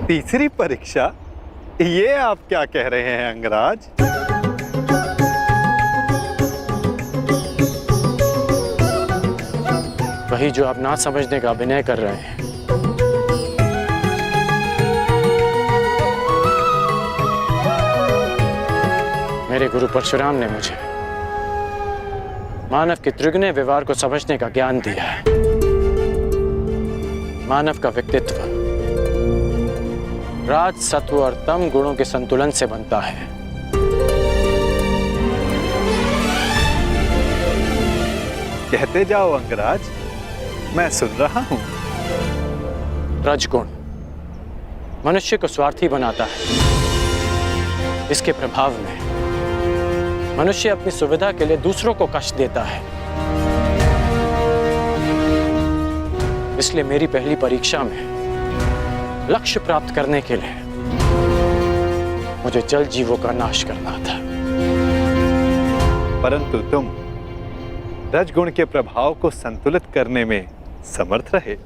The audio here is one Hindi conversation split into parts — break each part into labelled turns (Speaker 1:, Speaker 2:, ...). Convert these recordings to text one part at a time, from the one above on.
Speaker 1: तीसरी परीक्षा? ये आप क्या कह रहे हैं अंगराज?
Speaker 2: वही जो आप ना समझने का अभिनय कर रहे हैं। मेरे गुरु परशुराम ने मुझे मानव के त्रिगुण व्यवहार को समझने का ज्ञान दिया है। मानव का व्यक्तित्व राज, सत्व और तम गुणों के संतुलन से बनता है।
Speaker 1: कहते जाओ अंगराज, मैं सुन रहा हूं।
Speaker 2: रजगुण मनुष्य को स्वार्थी बनाता है। इसके प्रभाव में मनुष्य अपनी सुविधा के लिए दूसरों को कष्ट देता है। इसलिए मेरी पहली परीक्षा में लक्ष्य प्राप्त करने के लिए मुझे जल जीवों का नाश करना था।
Speaker 1: परंतु तुम रजगुण के प्रभाव को संतुलित करने में समर्थ रहे।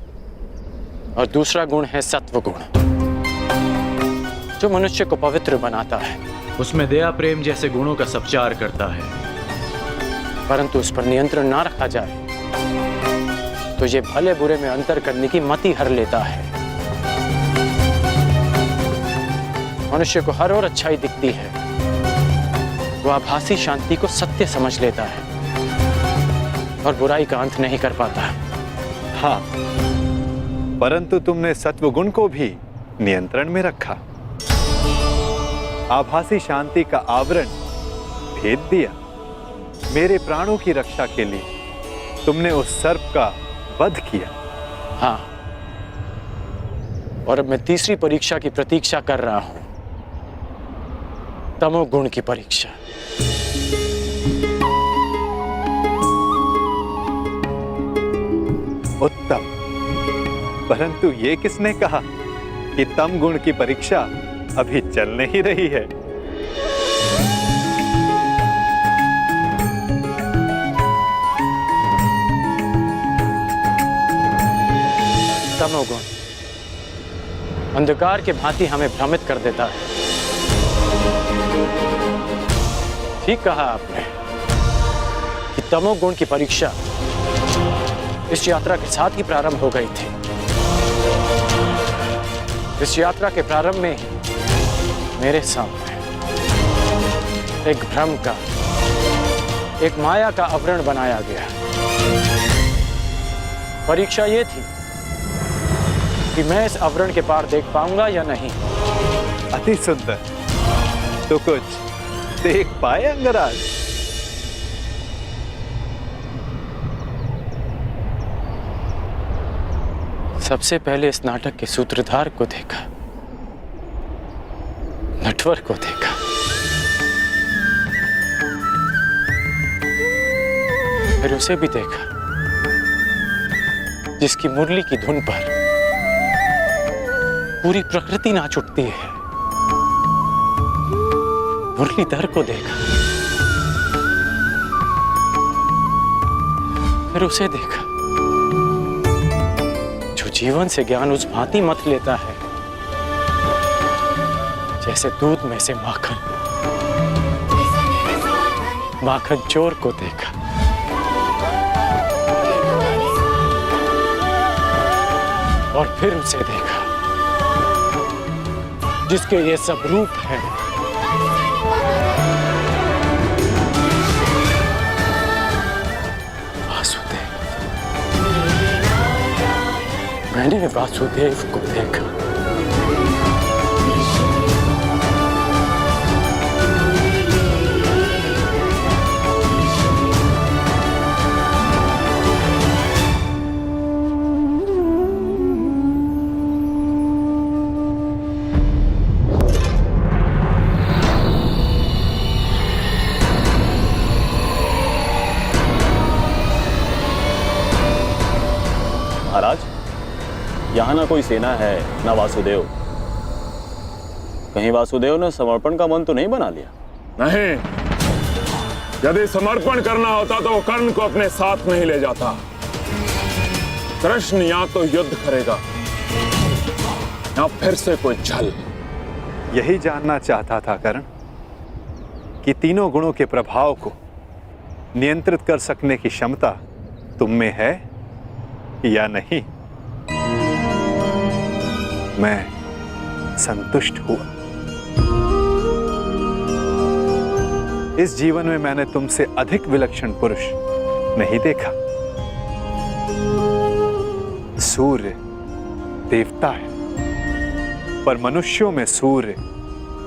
Speaker 2: और दूसरा गुण है सत्व गुण, जो मनुष्य को पवित्र बनाता है।
Speaker 3: उसमें दया प्रेम जैसे गुणों का संचार करता है।
Speaker 2: परंतु उस पर नियंत्रण ना रखा जाए तो ये भले बुरे में अंतर करने की मति हर लेता है। मनुष्य को हर ओर अच्छाई दिखती है, वो आभासी शांति को सत्य समझ लेता है और बुराई का अंत नहीं कर पाता।
Speaker 1: हाँ, परंतु तुमने सत्वगुण को भी नियंत्रण में रखा। आभासी शांति का आवरण भेद दिया। मेरे प्राणों की रक्षा के लिए तुमने उस सर्प का वध किया।
Speaker 2: हाँ, और अब मैं तीसरी परीक्षा की प्रतीक्षा कर रहा हूं, तमोगुण की परीक्षा।
Speaker 1: उत्तम, परंतु ये किसने कहा कि तम गुण की परीक्षा अभी चल नहीं रही है?
Speaker 2: तमोगुण अंधकार के भांति हमें भ्रमित कर देता है। ठीक कहा आपने कि तमोगुण की परीक्षा इस यात्रा के साथ ही प्रारंभ हो गई थी। इस यात्रा के प्रारंभ में ही मेरे सामने एक भ्रम का, एक माया का आवरण बनाया गया। परीक्षा ये थी कि मैं इस आवरण के पार देख पाऊंगा या नहीं।
Speaker 1: अति सुंदर, तो कुछ देख पाए अंगराज?
Speaker 2: सबसे पहले इस नाटक के सूत्रधार को देखा, नटवर को देखा। फिर उसे भी देखा जिसकी मुरली की धुन पर पूरी प्रकृति नाच उठती है। मुरलीधर को देखा, फिर उसे देखा जो जीवन से ज्ञान उस भांति मत लेता है जैसे दूध में से माखन। माखन चोर को देखा, और फिर उसे देखा जिसके ये सब रूप हैं। वासुदेव। मैंने वासुदेव को देखा।
Speaker 4: महाराज, यहाँ ना कोई सेना है ना वासुदेव। कहीं वासुदेव ने समर्पण का मन तो नहीं बना लिया?
Speaker 5: नहीं, यदि समर्पण करना होता तो वो कर्ण को अपने साथ नहीं ले जाता। कृष्ण या तो युद्ध करेगा या फिर से कोई छल?
Speaker 1: यही जानना चाहता था कर्ण कि तीनों गुणों के प्रभाव को नियंत्रित कर सकने की क्षमता तुम में है या नहीं। मैं संतुष्ट हुआ। इस जीवन में मैंने तुमसे अधिक विलक्षण पुरुष नहीं देखा। सूर्य देवता है, पर मनुष्यों में सूर्य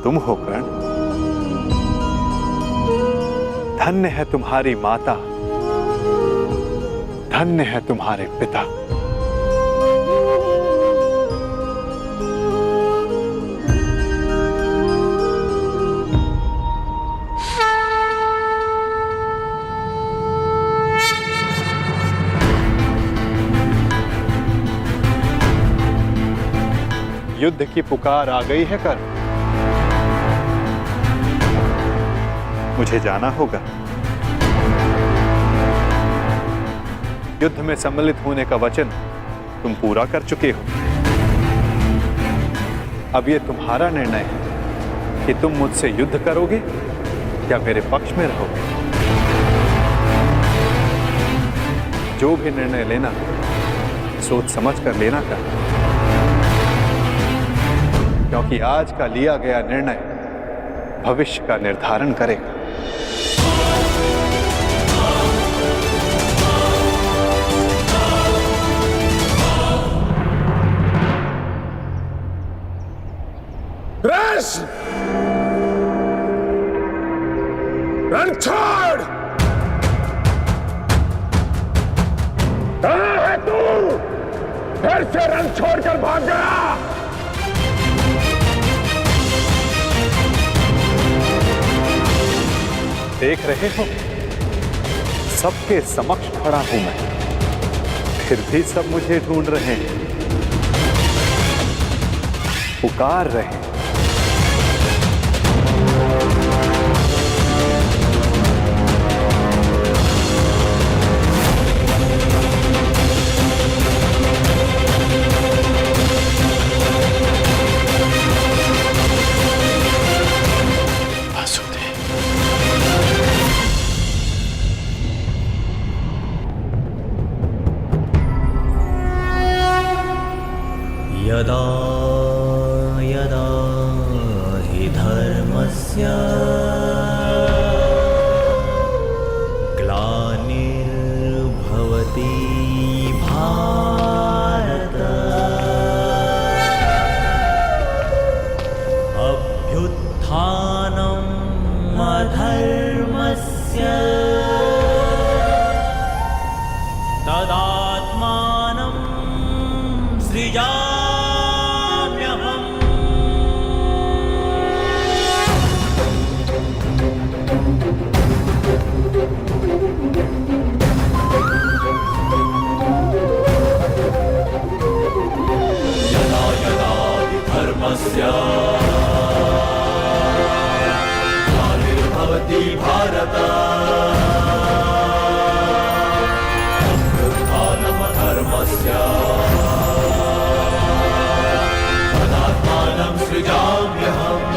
Speaker 1: तुम हो कर्ण। धन्य है तुम्हारी माता, धन्य है तुम्हारे पिता। युद्ध की पुकार आ गई है कर्ण। मुझे जाना होगा। युद्ध में सम्मिलित होने का वचन तुम पूरा कर चुके हो। अब यह तुम्हारा निर्णय है कि तुम मुझसे युद्ध करोगे या मेरे पक्ष में रहोगे। जो भी निर्णय लेना सोच समझ कर लेना कर, क्योंकि आज का लिया गया निर्णय भविष्य का निर्धारण करेगा।
Speaker 5: कृष्ण, रण छोड़। कहाँ है तू? फिर से रण छोड़कर भाग गया।
Speaker 1: देख रहे हो, सबके समक्ष खड़ा हूं मैं, फिर भी सब मुझे ढूंढ रहे हैं, पुकार रहे हैं।
Speaker 6: यदा यदा हि धर्मस्य ग्लानिर्भवति भारत अभ्युत्थानम् अधर्मस्य तदात्मानं सृजाम्यहम्। यदा यदा हि धर्मस्य ग्लानिर्भवति भारत अभ्युत्थानमधर्मस्य तदात्मानं सृजाम्यहम्।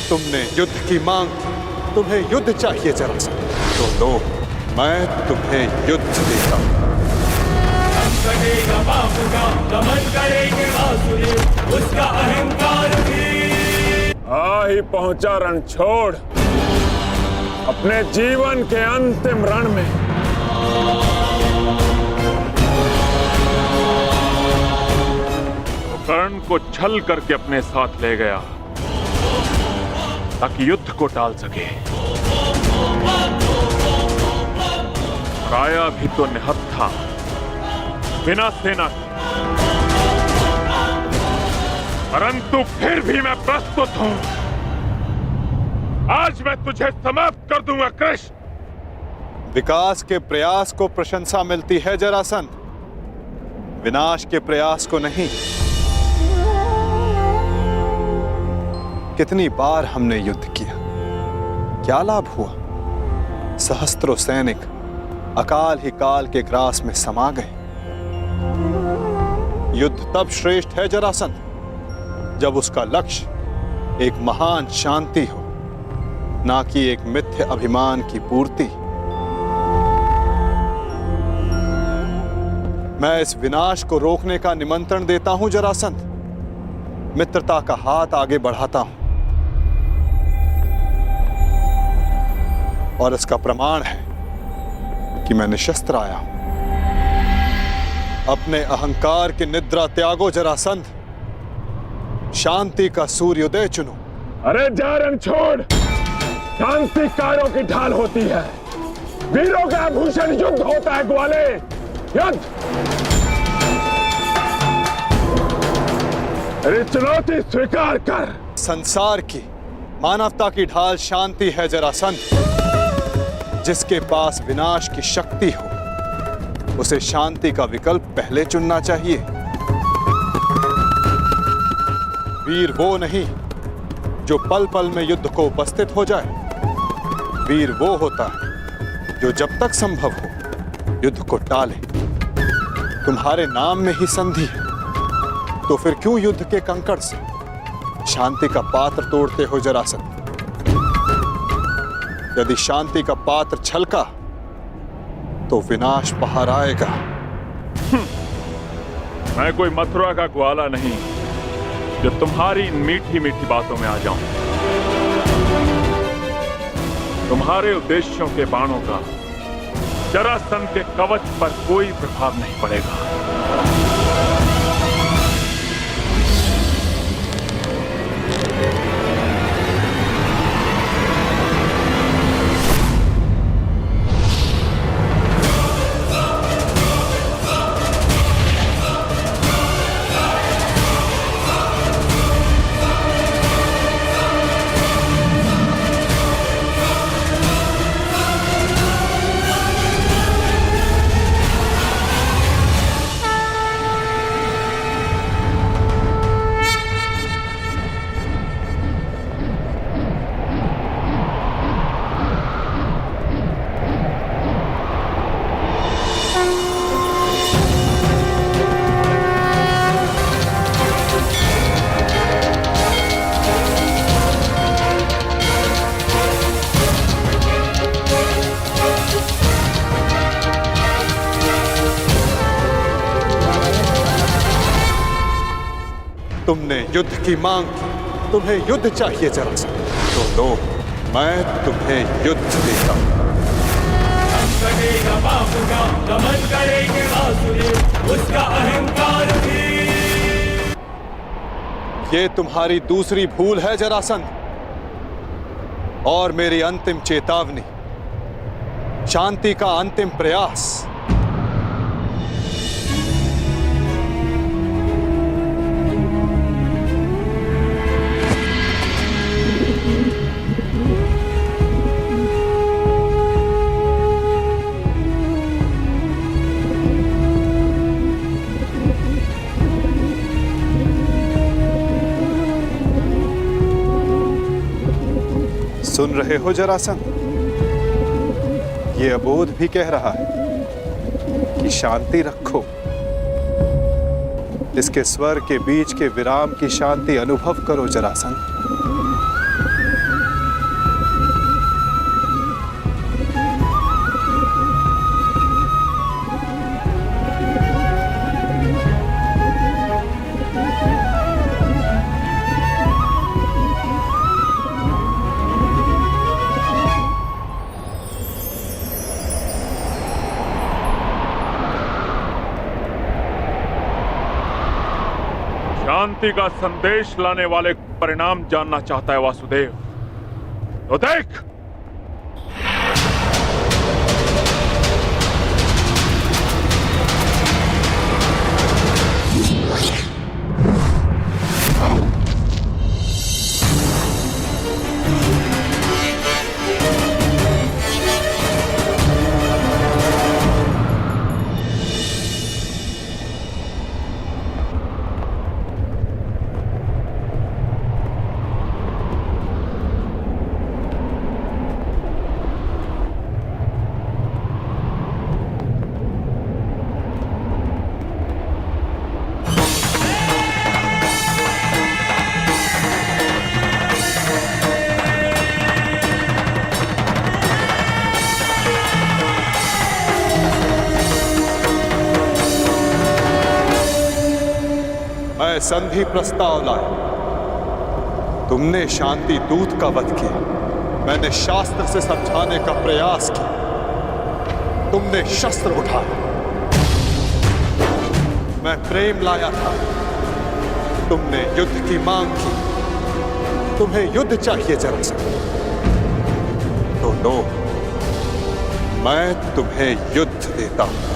Speaker 1: तुमने युद्ध की मांग की, तुम्हें युद्ध चाहिए जरासंध, तो लो, मैं तुम्हें युद्ध देता हूं।
Speaker 6: कटेगा पाप का दमन करेंगे आसुरी उसका अहंकार भी।
Speaker 5: आ ही पहुंचा रणछोड़ अपने जीवन के अंतिम रण में।
Speaker 7: कर्ण को छल करके अपने साथ ले गया ताकि युद्ध को टाल सके। राया भी तो निहत था बिना सेना के, परंतु फिर भी मैं प्रस्तुत हूं। आज मैं तुझे समाप्त कर दूंगा कृष्ण।
Speaker 1: विकास के प्रयास को प्रशंसा मिलती है जरासंध, विनाश के प्रयास को नहीं। कितनी बार हमने युद्ध किया, क्या लाभ हुआ? सहस्त्रों सैनिक अकाल ही काल के ग्रास में समा गए। युद्ध तब श्रेष्ठ है जरासंध जब उसका लक्ष्य एक महान शांति हो, ना कि एक मिथ्य अभिमान की पूर्ति। मैं इस विनाश को रोकने का निमंत्रण देता हूं जरासंध, मित्रता का हाथ आगे बढ़ाता हूं, और इसका प्रमाण है कि मैं निशस्त्र आया हूं। अपने अहंकार की निद्रा त्यागो जरासंध, शांति का सूर्योदय चुनो।
Speaker 5: अरे जा रणछोड़, शांति कायरों की ढाल होती है, वीरों का आभूषण युद्ध होता है ग्वाले, युद्ध। अरे चुनौती स्वीकार कर।
Speaker 1: संसार की, मानवता की ढाल शांति है जरासंध। जिसके पास विनाश की शक्ति हो उसे शांति का विकल्प पहले चुनना चाहिए। वीर वो नहीं जो पल पल में युद्ध को उपस्थित हो जाए, वीर वो होता है जो जब तक संभव हो युद्ध को टाले। तुम्हारे नाम में ही संधि है, तो फिर क्यों युद्ध के कंकड़ से शांति का पात्र तोड़ते हो जरासंध? यदि शांति का पात्र छलका तो विनाश बाहर आएगा।
Speaker 7: मैं कोई मथुरा का ग्वाला नहीं जो तुम्हारी इन मीठी मीठी बातों में आ जाऊं। तुम्हारे उद्देश्यों के बाणों का जरासंध के कवच पर कोई प्रभाव नहीं पड़ेगा।
Speaker 1: तुमने युद्ध की मांग की, तुम्हें युद्ध चाहिए जरासंध, तो लो, मैं तुम्हें युद्ध देता हूं।
Speaker 6: कटेगा पाप का दमन करेंगे आसुरी उसका अहंकार भी।
Speaker 1: ये तुम्हारी दूसरी भूल है जरासंध, और मेरी अंतिम चेतावनी, शांति का अंतिम प्रयास। सुन रहे हो जरासंध? ये अबोध भी कह रहा है कि शांति रखो। इसके स्वर के बीच के विराम की शांति अनुभव करो जरासंध।
Speaker 7: शांति का संदेश लाने वाले परिणाम जानना चाहता है वासुदेव, तो देख।
Speaker 1: मैं संधि प्रस्ताव लाया। तुमने शांति दूत का वध किया, मैंने शास्त्र से समझाने का प्रयास किया, तुमने शस्त्र उठाया। मैं प्रेम लाया था, तुमने युद्ध की मांग की। तुम्हें युद्ध चाहिए जरासंध, तो लो, मैं तुम्हें युद्ध देता हूं।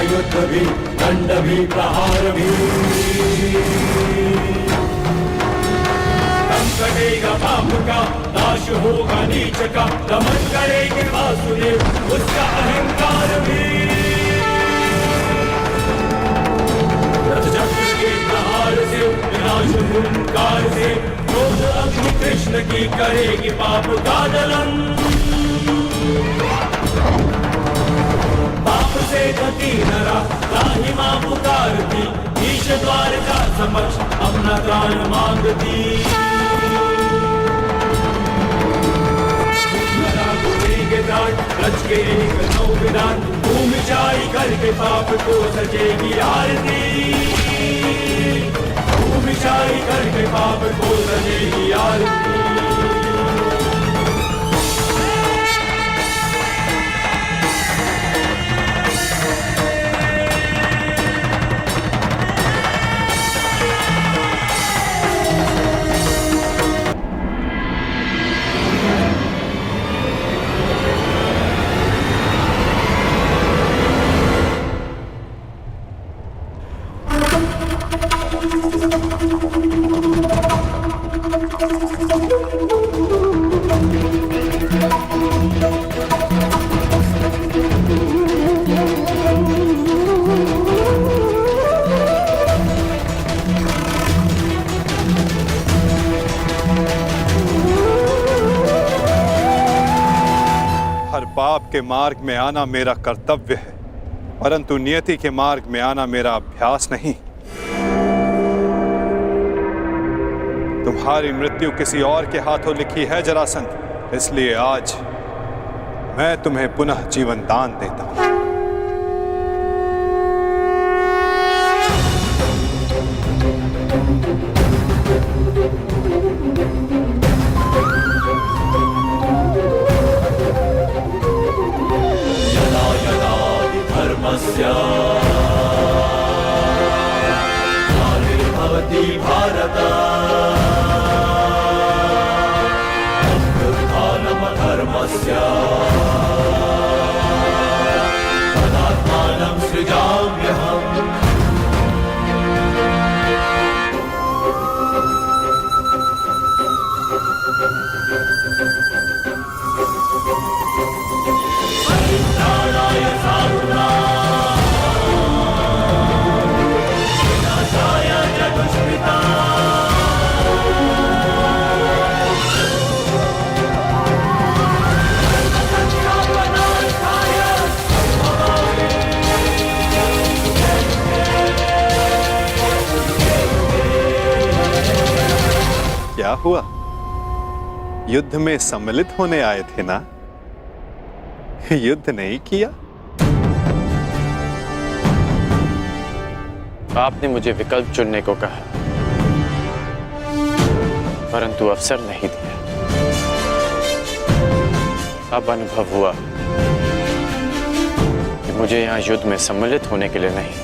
Speaker 6: युद्ध भी, दंड भी, प्रहार भी। दम कटेगा पाप का, नाश होगा नीच का, दमन करेंगे वासुदेव उसका अहंकार भी। रथ चक्र के प्रहार से, विनाश हुंकार से, क्रोध अग्नि कृष्ण की करेगी पाप का दलन। पाप से गति नरा, राही मां पुकारती, ईश द्वार का समक्ष अपना त्राण मांगती। के त्राण रच के एक नौ विधान, भूमि जाई करके पाप को सजेगी आरती। भूमि जाई करके पाप को सजेगी आरती।
Speaker 1: हर पाप के मार्ग में आना मेरा कर्तव्य है, परंतु नियति के मार्ग में आना मेरा अभ्यास नहीं। तुम्हारी मृत्यु किसी और के हाथों लिखी है जरासंध, इसलिए आज मैं तुम्हें पुनः जीवन दान देता हूं।
Speaker 6: यदा यदा हि धर्मस्य ग्लानिर्भवति भारत अभ्युत्थानमधर्मस्य तदात्मानं सृजाम्यहम्। परित्राणाय साधूनां विनाशाय च दुष्कृतां।
Speaker 1: क्या हुआ? युद्ध में सम्मिलित होने आए थे ना? युद्ध नहीं किया?
Speaker 2: आपने मुझे विकल्प चुनने को कहा, परंतु अवसर नहीं दिया। अब अनुभव हुआ कि मुझे यहां युद्ध में सम्मिलित होने के लिए नहीं,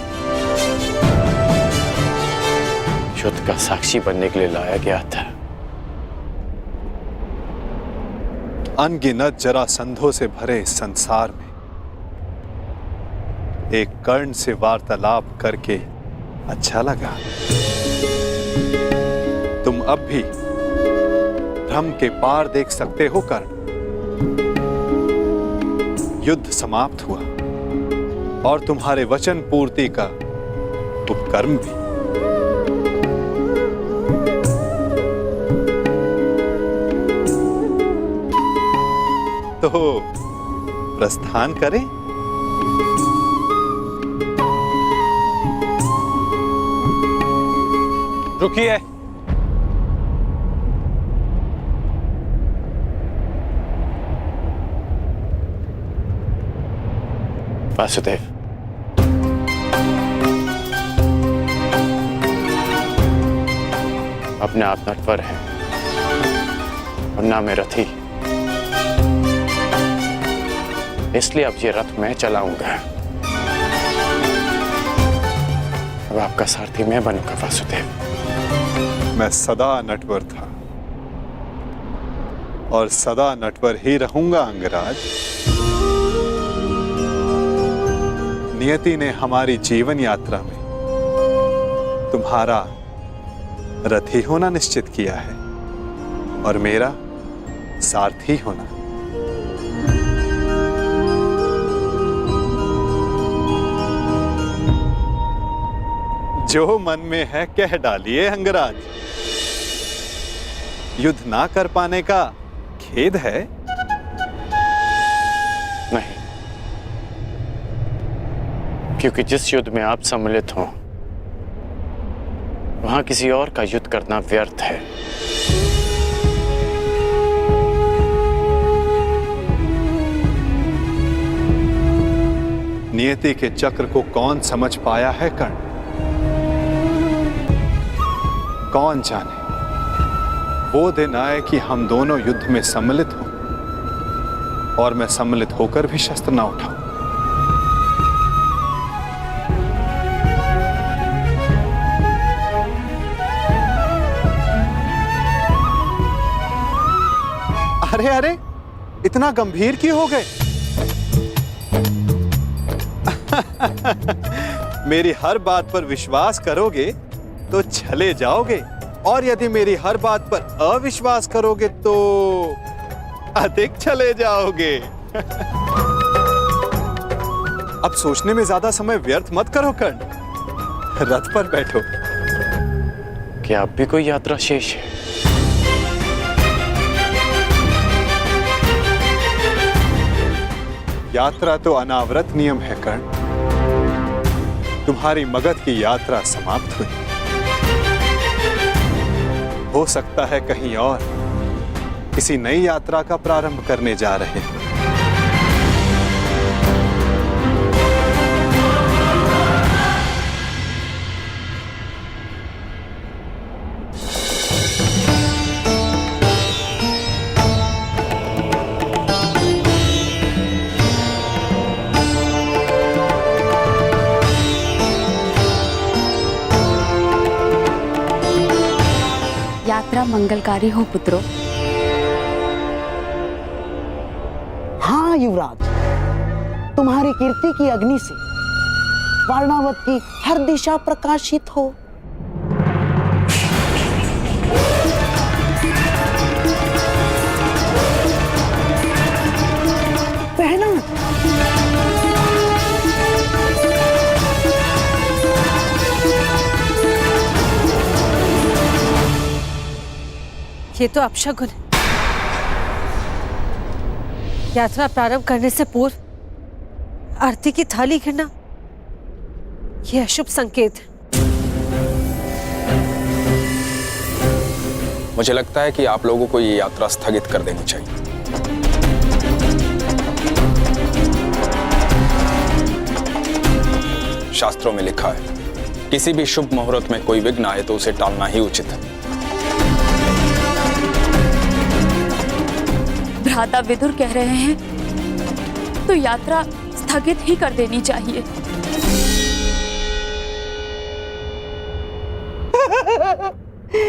Speaker 2: युद्ध का साक्षी बनने के लिए लाया गया था।
Speaker 1: अनगिनत जरासंधों से भरे इस संसार में एक कर्ण से वार्तालाप करके अच्छा लगा। तुम अब भी भ्रम के पार देख सकते हो कर्ण। युद्ध समाप्त हुआ और तुम्हारे वचन पूर्ति का उपकर्म भी। तो प्रस्थान करें?
Speaker 2: रुकिए। वासुदेव, अपने आप नटवर है और ना मैं रथी, इसलिए अब ये रथ मैं चलाऊंगा। अब आपका सारथी मैं बनूंगा वासुदेव।
Speaker 1: मैं सदा नटवर था और सदा नटवर ही रहूंगा अंगराज। नियति ने हमारी जीवन यात्रा में तुम्हारा रथी होना निश्चित किया है और मेरा सारथी होना। जो मन में है कह डालिए अंगराज। युद्ध ना कर पाने का खेद है?
Speaker 2: नहीं, क्योंकि जिस युद्ध में आप सम्मिलित हो वहां किसी और का युद्ध करना व्यर्थ है।
Speaker 1: नियति के चक्र को कौन समझ पाया है कर्ण? कौन जाने वो दिन आए कि हम दोनों युद्ध में सम्मिलित हो और मैं सम्मिलित होकर भी शस्त्र ना उठाऊं। अरे अरे, इतना गंभीर क्यों हो गए? मेरी हर बात पर विश्वास करोगे तो चले जाओगे, और यदि मेरी हर बात पर अविश्वास करोगे तो अधिक चले जाओगे। अब सोचने में ज्यादा समय व्यर्थ मत करो कर्ण, रथ पर बैठो।
Speaker 2: क्या अब भी कोई यात्रा शेष है?
Speaker 1: यात्रा तो अनावृत नियम है कर्ण। तुम्हारी मगध की यात्रा समाप्त हुई। हो सकता है कहीं और किसी नई यात्रा का प्रारंभ करने जा रहे हैं।
Speaker 8: यात्रा मंगलकारी हो पुत्रों।
Speaker 9: हाँ युवराज, तुम्हारी कीर्ति की अग्नि से वारणावत की हर दिशा प्रकाशित हो। बहना,
Speaker 10: ये तो अपशगुन है। यात्रा प्रारंभ करने से पूर्व आरती की थाली गिरना, ये अशुभ संकेत है।
Speaker 11: मुझे लगता है कि आप लोगों को ये यात्रा स्थगित कर देनी चाहिए। शास्त्रों में लिखा है, किसी भी शुभ मुहूर्त में कोई विघ्न आए तो उसे टालना ही उचित है।
Speaker 8: भ्राता विदुर कह रहे हैं तो यात्रा स्थगित ही कर देनी चाहिए।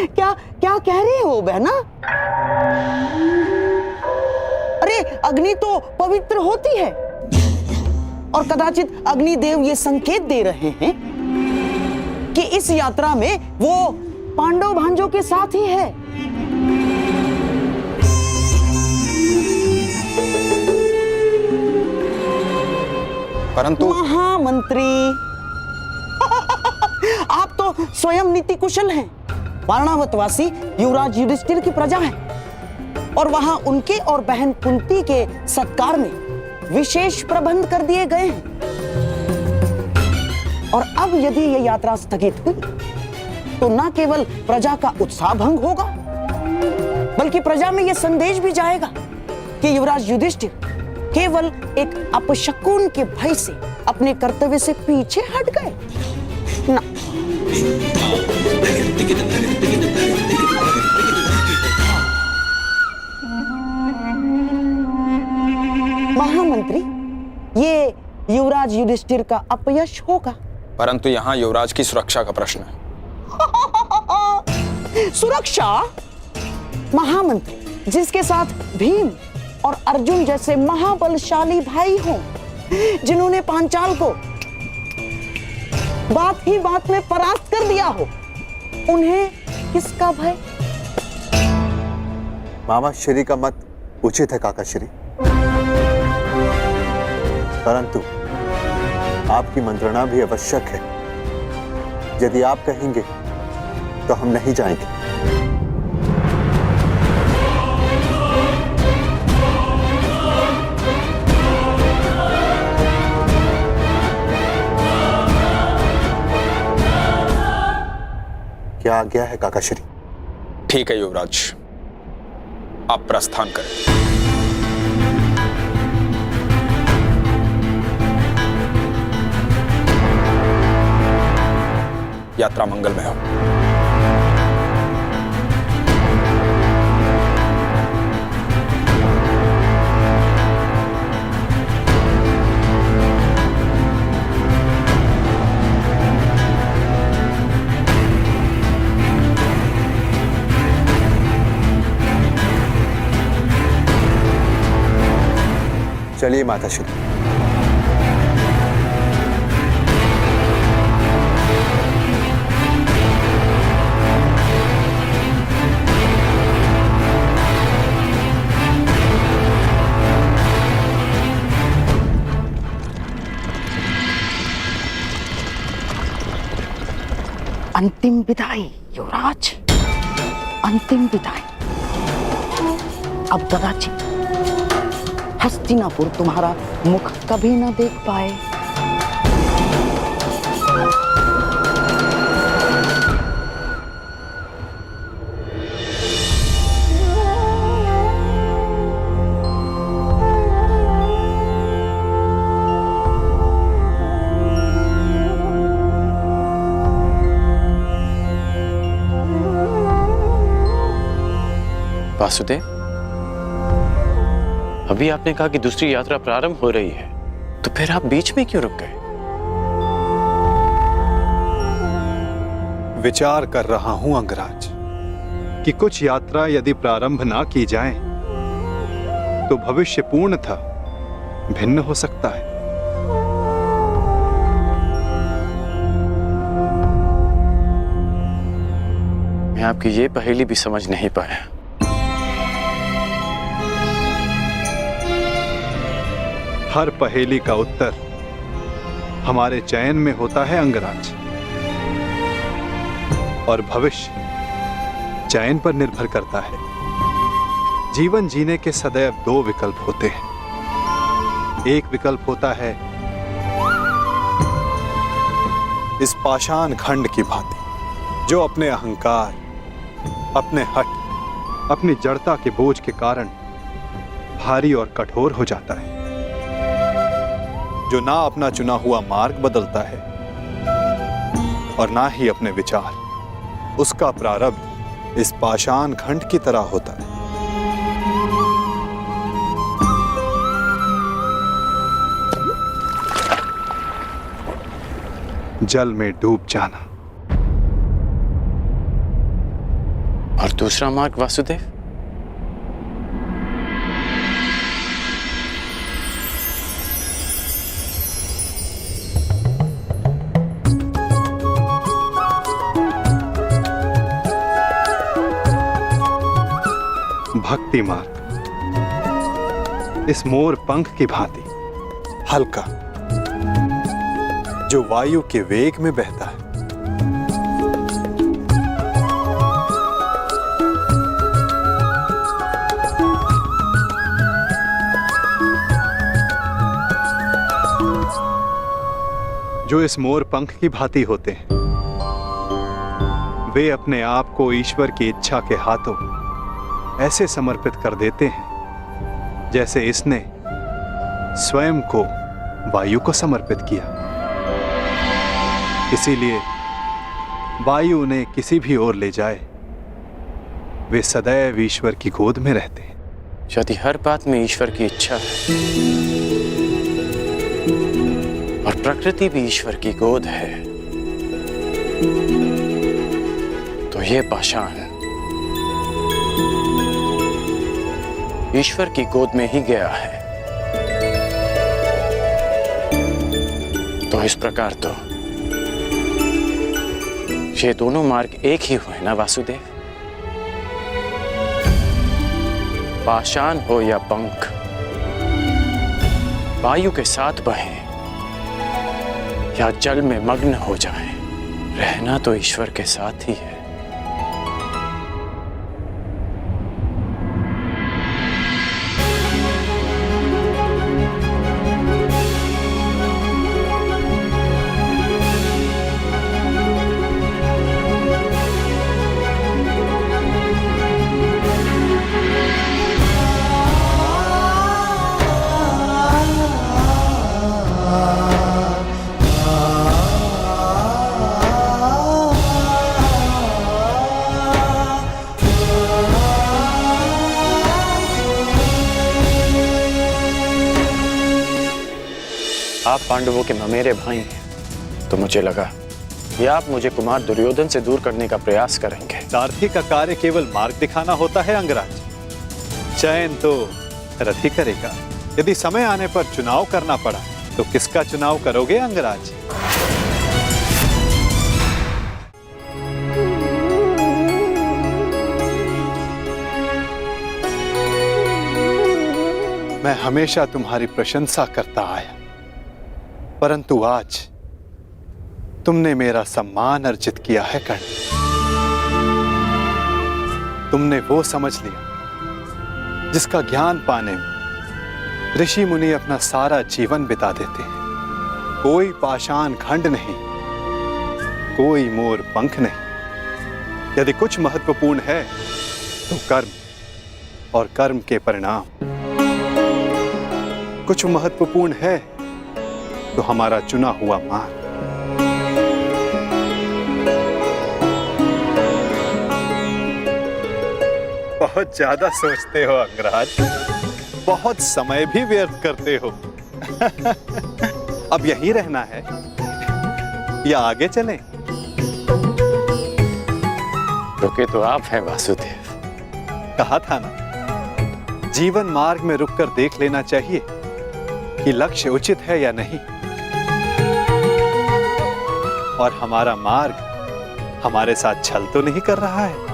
Speaker 9: क्या क्या कह रहे हो बहना? अरे अग्नि तो पवित्र होती है और कदाचित अग्निदेव ये संकेत दे रहे हैं कि इस यात्रा में वो पांडव भांजों के साथ ही है।
Speaker 11: परंतु
Speaker 9: महामंत्री, आप तो स्वयं नीति कुशल हैं। वारणावतवासी युवराज युधिष्ठिर की प्रजा है और वहां उनके और बहन कुंती के सत्कार में विशेष प्रबंध कर दिए गए हैं। और अब यदि ये यात्रा स्थगित हुई तो न केवल प्रजा का उत्साह भंग होगा, बल्कि प्रजा में यह संदेश भी जाएगा कि युवराज युधिष्ठिर केवल एक अपशकुन के भय से अपने कर्तव्य से पीछे हट गए ना। महामंत्री, ये युवराज युधिष्ठिर का अपयश होगा।
Speaker 11: परंतु यहाँ युवराज की सुरक्षा का प्रश्न है।
Speaker 9: सुरक्षा? महामंत्री, जिसके साथ भीम और अर्जुन जैसे महाबलशाली भाई हों, जिन्होंने पांचाल को बात ही बात में परास्त कर दिया हो, उन्हें किसका भय?
Speaker 12: मामा श्री का मत उचित है काका श्री, परंतु आपकी मंत्रणा भी आवश्यक है। यदि आप कहेंगे तो हम नहीं जाएंगे। क्या आज्ञा है काका श्री?
Speaker 11: ठीक है युवराज, आप प्रस्थान करें। यात्रा मंगलमय हो।
Speaker 12: चलिए माता श्री।
Speaker 9: अंतिम विदाई युवराज, अंतिम विदाई। अब कदाचित हस्तिनापुर तुम्हारा मुख कभी न देख पाए।
Speaker 2: वासुदेव, अभी आपने कहा कि दूसरी यात्रा प्रारंभ हो रही है, तो फिर आप बीच में क्यों रुक गए?
Speaker 1: विचार कर रहा हूं अंगराज कि कुछ यात्रा यदि प्रारंभ ना की जाए तो भविष्य पूर्णतः भिन्न हो सकता है।
Speaker 2: मैं आपकी ये पहेली भी समझ नहीं पाया।
Speaker 1: हर पहेली का उत्तर हमारे चयन में होता है अंगराज, और भविष्य चयन पर निर्भर करता है। जीवन जीने के सदैव दो विकल्प होते हैं। एक विकल्प होता है इस पाषाण खंड की भांति, जो अपने अहंकार, अपने हठ, अपनी जड़ता के बोझ के कारण भारी और कठोर हो जाता है, जो ना अपना चुना हुआ मार्ग बदलता है और ना ही अपने विचार। उसका प्रारब्ध इस पाषाण खंड की तरह होता है। जल में डूब जाना।
Speaker 2: और दूसरा मार्ग वासुदेव?
Speaker 1: भक्ति मार्ग, इस मोर पंख की भांति हल्का, जो वायु के वेग में बहता है। जो इस मोर पंख की भांति होते हैं, वे अपने आप को ईश्वर की इच्छा के हाथों ऐसे समर्पित कर देते हैं जैसे इसने स्वयं को वायु को समर्पित किया। इसीलिए वायु उन्हें किसी भी ओर ले जाए, वे सदैव ईश्वर की गोद में रहते हैं।
Speaker 2: यदि हर बात में ईश्वर की इच्छा है और प्रकृति भी ईश्वर की गोद है, तो ये पाषाण ईश्वर की गोद में ही गया है। तो इस प्रकार तो ये दोनों मार्ग एक ही हुए ना वासुदेव? पाषाण हो या पंख, वायु के साथ बहें या जल में मग्न हो जाएं, रहना तो ईश्वर के साथ ही है। आप पांडवों के ममेरे भाई हैं, तो मुझे लगा कि आप मुझे कुमार दुर्योधन से दूर करने का प्रयास करेंगे।
Speaker 1: सारथी का कार्य केवल मार्ग दिखाना होता है अंगराज, चयन तो रथ ही करेगा। यदि समय आने पर चुनाव करना पड़ा तो किसका चुनाव करोगे अंगराज? मैं हमेशा तुम्हारी प्रशंसा करता आया, परंतु आज तुमने मेरा सम्मान अर्जित किया है कर्ण। तुमने वो समझ लिया जिसका ज्ञान पाने में ऋषि मुनि अपना सारा जीवन बिता देते हैं। कोई पाषाण खंड नहीं, कोई मोर पंख नहीं। यदि कुछ महत्वपूर्ण है तो कर्म और कर्म के परिणाम। कुछ महत्वपूर्ण है तो हमारा चुना हुआ मार्ग। बहुत ज्यादा सोचते हो अंगराज, बहुत समय भी व्यर्थ करते हो। अब यहीं रहना है या आगे चलें?
Speaker 2: रुके तो आप हैं वासुदेव।
Speaker 1: कहा था ना, जीवन मार्ग में रुककर देख लेना चाहिए कि लक्ष्य उचित है या नहीं। और हमारा मार्ग हमारे साथ छल तो नहीं कर रहा है।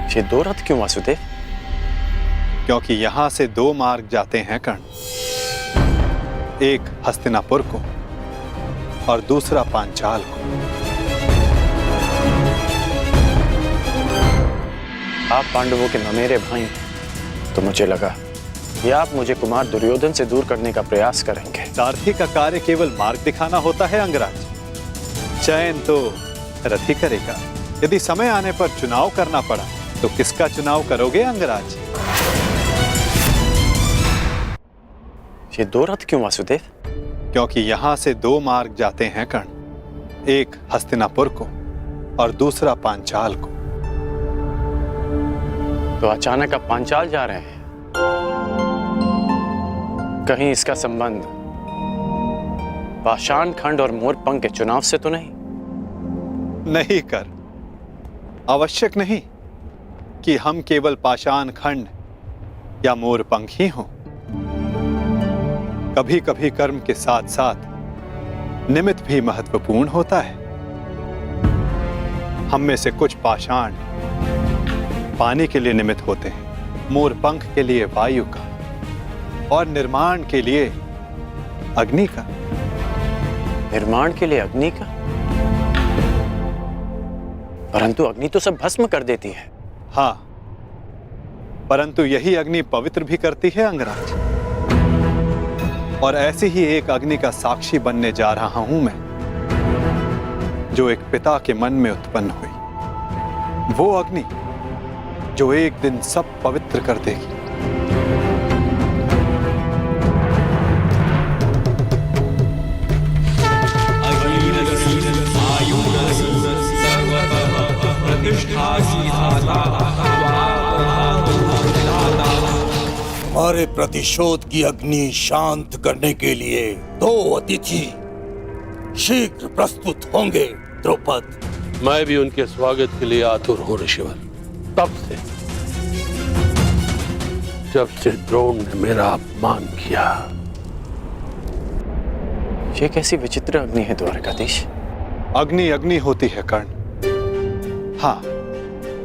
Speaker 2: ये दो रथ क्यों वासुदेव?
Speaker 1: क्योंकि यहां से दो मार्ग जाते हैं कर्ण, एक हस्तिनापुर को और दूसरा पांचाल को।
Speaker 2: आप पांडवों के ममेरे भाई हैं, तो मुझे लगा कि आप मुझे कुमार दुर्योधन से दूर करने का प्रयास करेंगे।
Speaker 1: सारथी का कार्य केवल मार्ग दिखाना होता है अंगराज, चयन तो रथ ही करेगा। यदि समय आने पर चुनाव करना पड़ा तो किसका चुनाव करोगे अंगराज?
Speaker 2: ये दो रथ क्यों वासुदेव?
Speaker 1: क्योंकि यहां से दो मार्ग जाते हैं कर्ण, एक हस्तिनापुर को और दूसरा पांचाल को।
Speaker 2: तो अचानक आप पांचाल जा रहे हैं? कहीं इसका संबंध पाषाण खंड और मोरपंख के चुनाव से तो नहीं?
Speaker 1: नहीं कर, आवश्यक नहीं कि हम केवल पाषाण खंड या मोरपंख ही हों। कभी कभी कर्म के साथ साथ निमित्त भी महत्वपूर्ण होता है। हम में से कुछ पाषाण पानी के लिए निमित्त होते हैं, मोरपंख के लिए वायु का और निर्माण के लिए अग्नि का।
Speaker 2: निर्माण के लिए अग्नि का? परंतु अग्नि तो सब भस्म कर देती है।
Speaker 1: हाँ, परंतु यही अग्नि पवित्र भी करती है अंगराज। और ऐसी ही एक अग्नि का साक्षी बनने जा रहा हूं मैं, जो एक पिता के मन में उत्पन्न हुई। वो अग्नि जो एक दिन सब पवित्र कर देगी।
Speaker 13: हमारे प्रतिशोध की अग्नि शांत करने के लिए दो अतिथि शीघ्र प्रस्तुत होंगे द्रौपद।
Speaker 14: मैं भी उनके स्वागत के लिए आतुर हूं ऋषिवर। तब से जब से द्रोण ने मेरा अपमान किया।
Speaker 2: ये कैसी विचित्र अग्नि है द्वारकाधीश?
Speaker 1: अग्नि अग्नि होती है कर्ण। हाँ,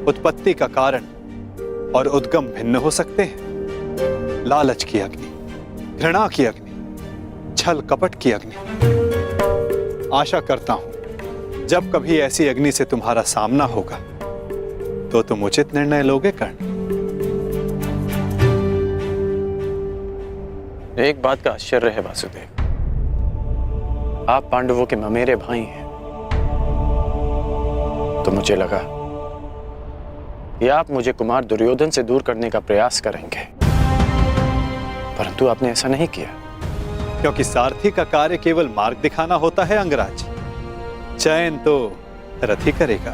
Speaker 1: उत्पत्ति का कारण और उद्गम भिन्न हो सकते हैं। लालच की अग्नि, घृणा की अग्नि, छल कपट की अग्नि। आशा करता हूं जब कभी ऐसी अग्नि से तुम्हारा सामना होगा तो तुम उचित निर्णय लोगे कर्ण।
Speaker 2: एक बात का आश्चर्य है वासुदेव, आप पांडवों के ममेरे भाई हैं, तो मुझे लगा कि आप मुझे कुमार दुर्योधन से दूर करने का प्रयास करेंगे, परंतु आपने ऐसा नहीं किया।
Speaker 1: क्योंकि सारथी का कार्य केवल मार्ग दिखाना होता है अंगराज, चयन तो रथ ही करेगा।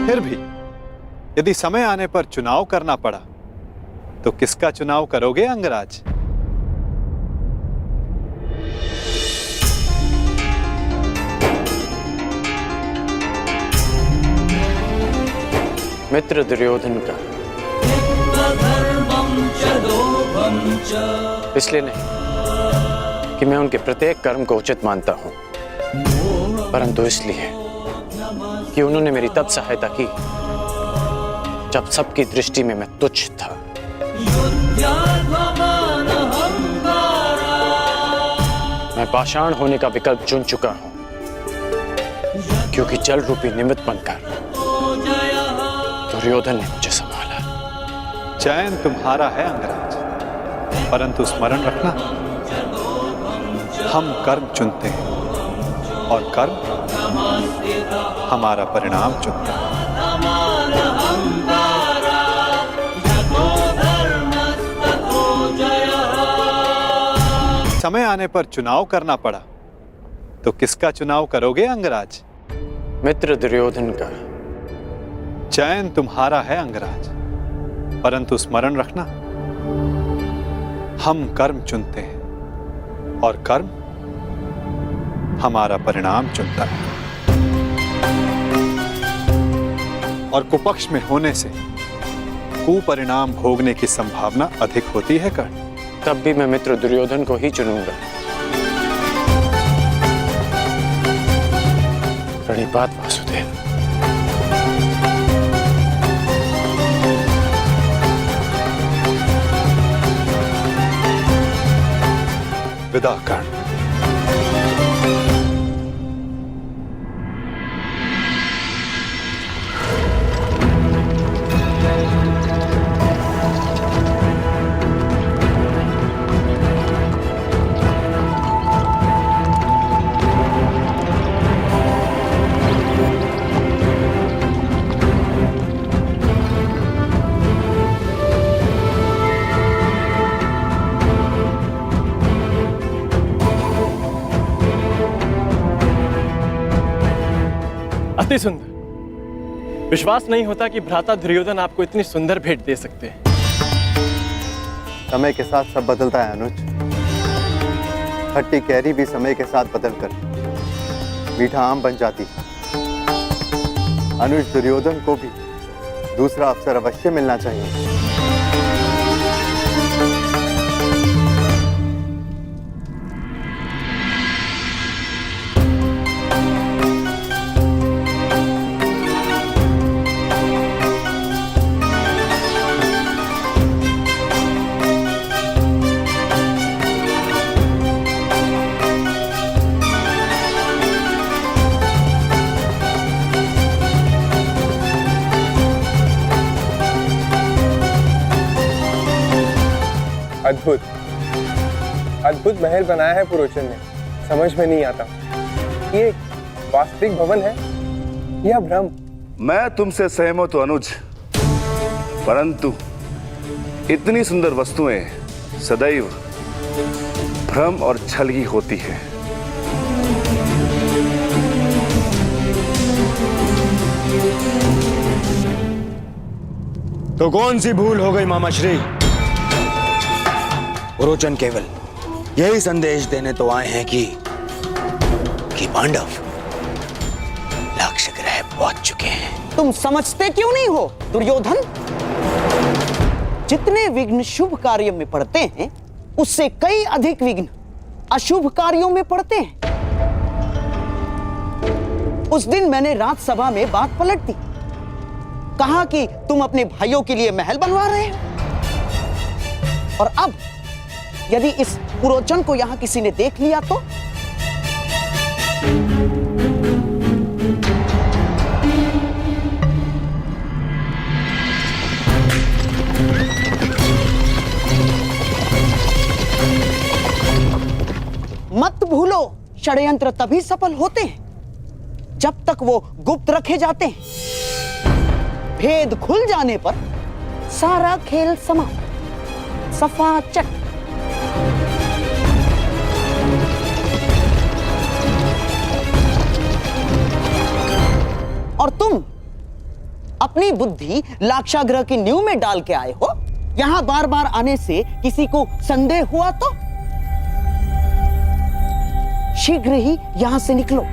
Speaker 1: फिर भी यदि समय आने पर चुनाव करना पड़ा तो किसका चुनाव करोगे अंगराज?
Speaker 2: मित्र दुर्योधन का। इसलिए नहीं कि मैं उनके प्रत्येक कर्म को उचित मानता हूं, परंतु इसलिए कि उन्होंने मेरी तब सहायता की जब सबकी दृष्टि में मैं तुच्छ था। मैं पाषाण होने का विकल्प चुन चुका हूं, क्योंकि जल रूपी निमित्त बनकर दुर्योधन ने मुझे संभाला।
Speaker 1: चयन तुम्हारा है अंगराज, परंतु स्मरण रखना, हम कर्म चुनते हैं और कर्म हमारा परिणाम चुनता है। समय आने पर चुनाव करना पड़ा तो किसका चुनाव करोगे अंगराज?
Speaker 2: मित्र दुर्योधन का।
Speaker 1: चयन तुम्हारा है अंगराज, परंतु स्मरण रखना, हम कर्म चुनते हैं और कर्म हमारा परिणाम चुनता है। और कुपक्ष में होने से कुपरिणाम भोगने की संभावना अधिक होती है कर्ण।
Speaker 2: तब भी मैं मित्र दुर्योधन को ही चुनूंगा। प्रणिपात वासुदेव।
Speaker 1: विदा कर्ण।
Speaker 15: अति सुंदर। विश्वास नहीं होता कि भ्राता दुर्योधन आपको इतनी सुंदर भेंट दे सकते हैं।
Speaker 12: समय के साथ सब बदलता है अनुज। खट्टी कैरी भी समय के साथ बदलकर मीठा आम बन जाती है। अनुज, दुर्योधन को भी दूसरा अवसर अवश्य मिलना चाहिए।
Speaker 16: अद्भुत अद्भुत महल बनाया है पुरोचन ने। समझ में नहीं आता ये वास्तविक भवन है या भ्रम।
Speaker 17: मैं तुमसे सहमत हूं अनुज, परंतु इतनी सुंदर वस्तुएं सदैव भ्रम और छल ही होती है।
Speaker 18: तो कौन सी भूल हो गई मामाश्री? पुरोचन केवल यही संदेश देने तो आए हैं कि पांडव लक्ष्य ग्रह पहुंच चुके हैं।
Speaker 9: तुम समझते क्यों नहीं हो दुर्योधन? जितने विघ्न शुभ कार्य में पड़ते हैं उससे कई अधिक विघ्न अशुभ कार्यों में पड़ते हैं। उस दिन मैंने राजसभा में बात पलट दी, कहा कि तुम अपने भाइयों के लिए महल बनवा रहे हो, और अब यदि इस पुरोचन को यहां किसी ने देख लिया तो? मत भूलो, षड्यंत्र तभी सफल होते हैं जब तक वो गुप्त रखे जाते हैं। भेद खुल जाने पर सारा खेल समाप्त, सफा चट। और तुम अपनी बुद्धि लाक्षागृह की नींव में डाल के आए हो। यहां बार बार आने से किसी को संदेह हुआ तो शीघ्र ही यहां से निकलो,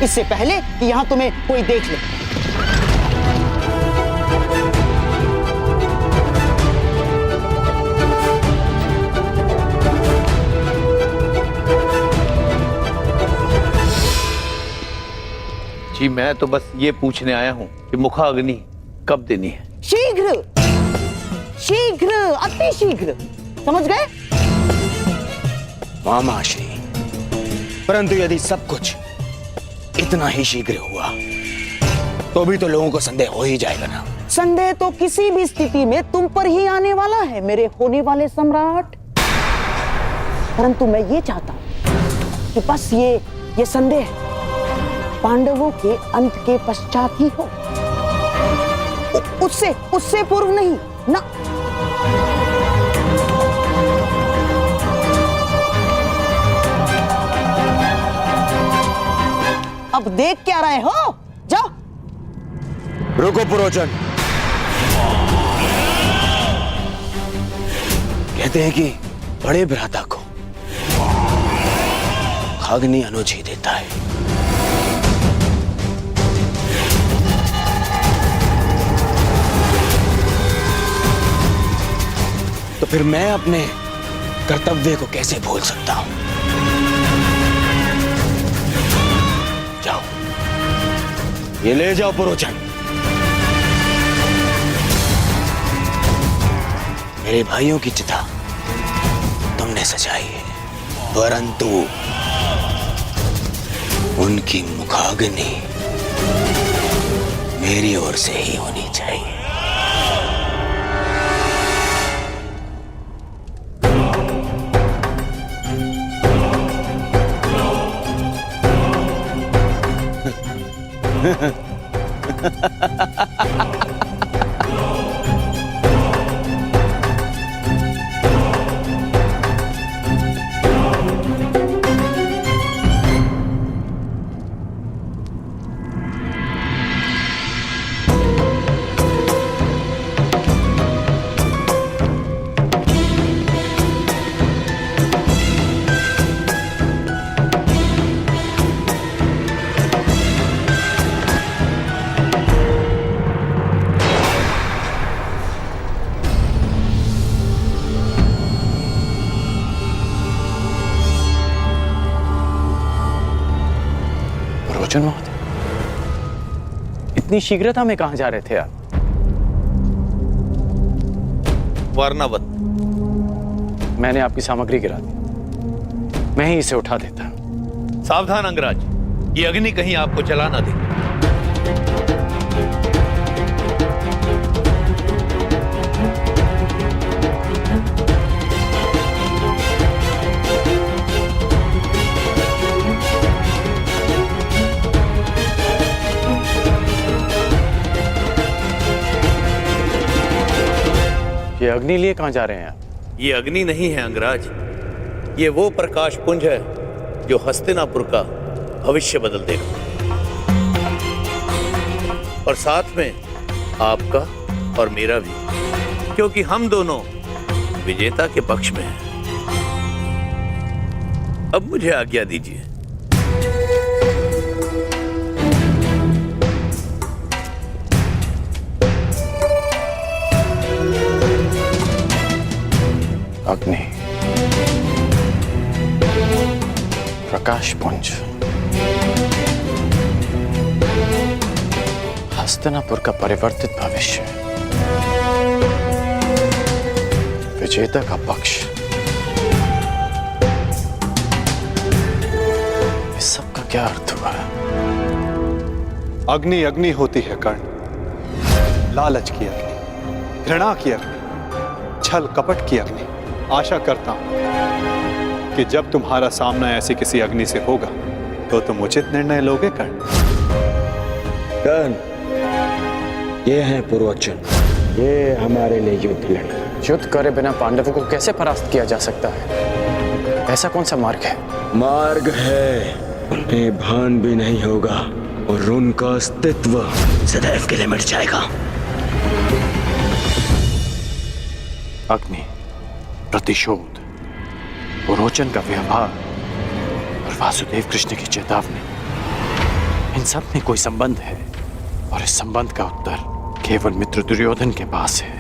Speaker 9: इससे पहले कि यहां तुम्हें कोई देख ले।
Speaker 14: जी मैं तो बस ये पूछने आया हूं कि मुखाग्नि कब देनी है?
Speaker 9: शीघ्र शीघ्र, अति शीघ्र, समझ गए?
Speaker 18: मामाश्री, परंतु यदि सब कुछ इतना ही शीघ्र हुआ तो भी तो लोगों को संदेह हो ही जाएगा ना।
Speaker 9: संदेह तो किसी भी स्थिति में तुम पर ही आने वाला है मेरे होने वाले सम्राट। परंतु मैं ये चाहता हूं कि बस ये संदेह पांडवों के अंत के पश्चात ही हो, उससे पूर्व नहीं ना। अब देख क्या रहे हो, जाओ।
Speaker 18: रुको पुरोचन, कहते हैं कि बड़े भ्राता को अग्नि अनुज ही देता है। तो फिर मैं अपने कर्तव्य को कैसे भूल सकता हूं? जाओ, ये ले जाओ पुरोचन। मेरे भाइयों की चिता तुमने सजाई है, परंतु उनकी मुखाग्नि मेरी ओर से ही होनी चाहिए।
Speaker 2: पुरोचन महोदय, इतनी शीघ्रता में कहां जा रहे थे आप?
Speaker 14: वर्णावत,
Speaker 2: मैंने आपकी सामग्री गिरा दी, मैं ही इसे उठा देता।
Speaker 14: सावधान अंगराज, ये अग्नि कहीं आपको जला ना दे।
Speaker 2: ये अग्नि लिए कहां जा रहे हैं आप?
Speaker 14: ये अग्नि नहीं है अंगराज, ये वो प्रकाश पुंज है जो हस्तिनापुर का भविष्य बदल देगा, और साथ में आपका और मेरा भी, क्योंकि हम दोनों विजेता के पक्ष में हैं। अब मुझे आज्ञा दीजिए।
Speaker 2: अग्नि, प्रकाश पुंज, हस्तिनापुर का परिवर्तित भविष्य, विजेता का पक्ष, इस सब का क्या अर्थ हुआ?
Speaker 1: अग्नि अग्नि होती है कर्ण, लालच की अग्नि, घृणा की अग्नि, छल कपट की अग्नि। आशा करता हूं कि जब तुम्हारा सामना ऐसी किसी अग्नि से होगा तो तुम उचित निर्णय लोगे कर्ण।
Speaker 18: कर्ण, ये है पुरोचन, ये हमारे लिए युद्ध लड़े।
Speaker 2: युद्ध करे बिना पांडवों को कैसे परास्त किया जा सकता है? ऐसा कौन सा मार्ग है?
Speaker 18: मार्ग है, उन्हें भान भी नहीं होगा और उनका अस्तित्व सदैव के लिए मिट जाएगा।
Speaker 2: अग्नि, प्रतिशोध, पुरोचन का व्यवहार और वासुदेव कृष्ण की चेतावनी, इन सब में कोई संबंध है, और इस संबंध का उत्तर केवल मित्र दुर्योधन के पास है।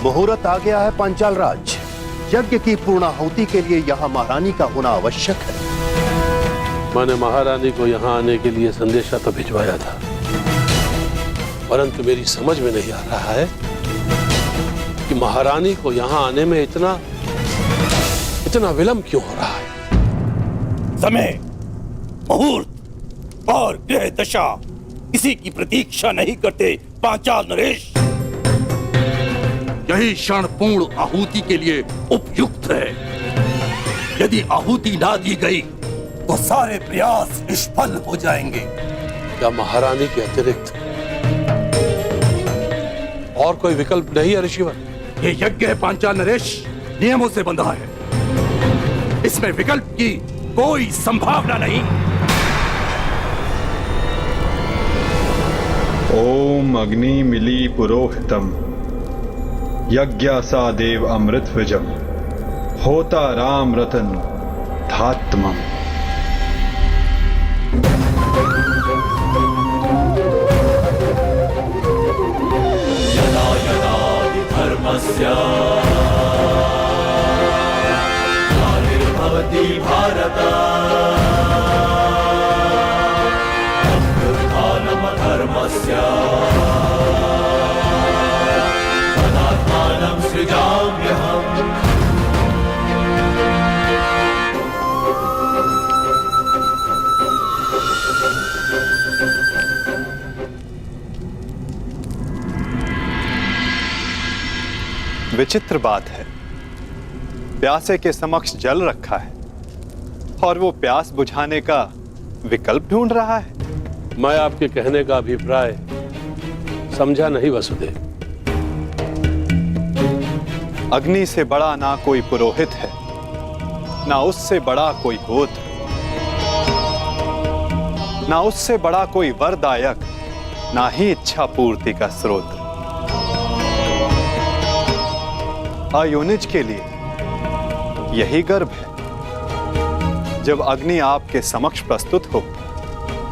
Speaker 19: मुहूर्त आ गया है पांचाल राज। यज्ञ की पूर्णाहुति के लिए यहाँ महारानी का होना आवश्यक है।
Speaker 14: मैंने महारानी को यहाँ आने के लिए संदेशा तो भिजवाया था, परंतु मेरी समझ में नहीं आ रहा है कि महारानी को यहाँ आने में इतना विलंब क्यों हो रहा है।
Speaker 13: समय, मुहूर्त और ग्रह दशा किसी की प्रतीक्षा नहीं करते पांचाल नरेश। यही क्षण पूर्ण आहुति के लिए उपयुक्त है। यदि आहुति ना दी गई तो सारे प्रयास निष्फल हो जाएंगे।
Speaker 14: क्या महारानी के अतिरिक्त और कोई विकल्प नहीं है ऋषिवर?
Speaker 13: ये यज्ञ है पांचाल नरेश, नियमों से बंधा है। इसमें विकल्प की कोई संभावना नहीं।
Speaker 20: ओम अग्नि मिली पुरोहितम यज्ञासा देव अमृत विजम होता राम रतन धात्मम।
Speaker 6: यदा यदा हि धर्मस्य ग्लानिर्भवति भारत अभ्युत्थानमधर्मस्य तदात्मानं सृजाम्यहम्।
Speaker 1: विचित्र बात है, प्यासे के समक्ष जल रखा है और वो प्यास बुझाने का विकल्प ढूंढ रहा है।
Speaker 14: मैं आपके कहने का अभिप्राय समझा नहीं वसुदेव।
Speaker 1: अग्नि से बड़ा ना कोई पुरोहित है, ना उससे बड़ा कोई गोत्र, ना उससे बड़ा कोई वरदायक, ना ही इच्छा पूर्ति का स्रोत। अयोनिज के लिए यही गर्भ है। जब अग्नि आपके समक्ष प्रस्तुत हो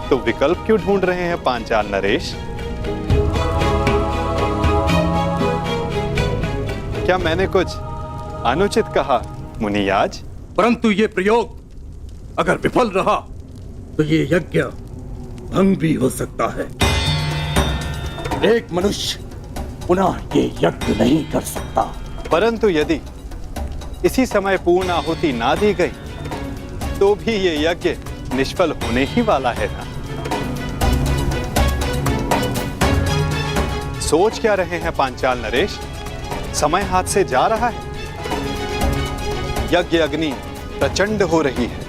Speaker 1: तो विकल्प क्यों ढूंढ रहे हैं पांचाल नरेश? क्या मैंने कुछ अनुचित कहा मुनियाज?
Speaker 13: परंतु ये प्रयोग अगर विफल रहा तो ये यज्ञ भंग भी हो सकता है। एक मनुष्य पुनः ये यज्ञ नहीं कर सकता।
Speaker 1: परंतु यदि इसी समय पूर्ण आहुति ना दी गई तो भी ये यज्ञ निष्फल होने ही वाला है ना। सोच क्या रहे हैं पांचाल नरेश? समय हाथ से जा रहा है। यज्ञ अग्नि प्रचंड हो रही है।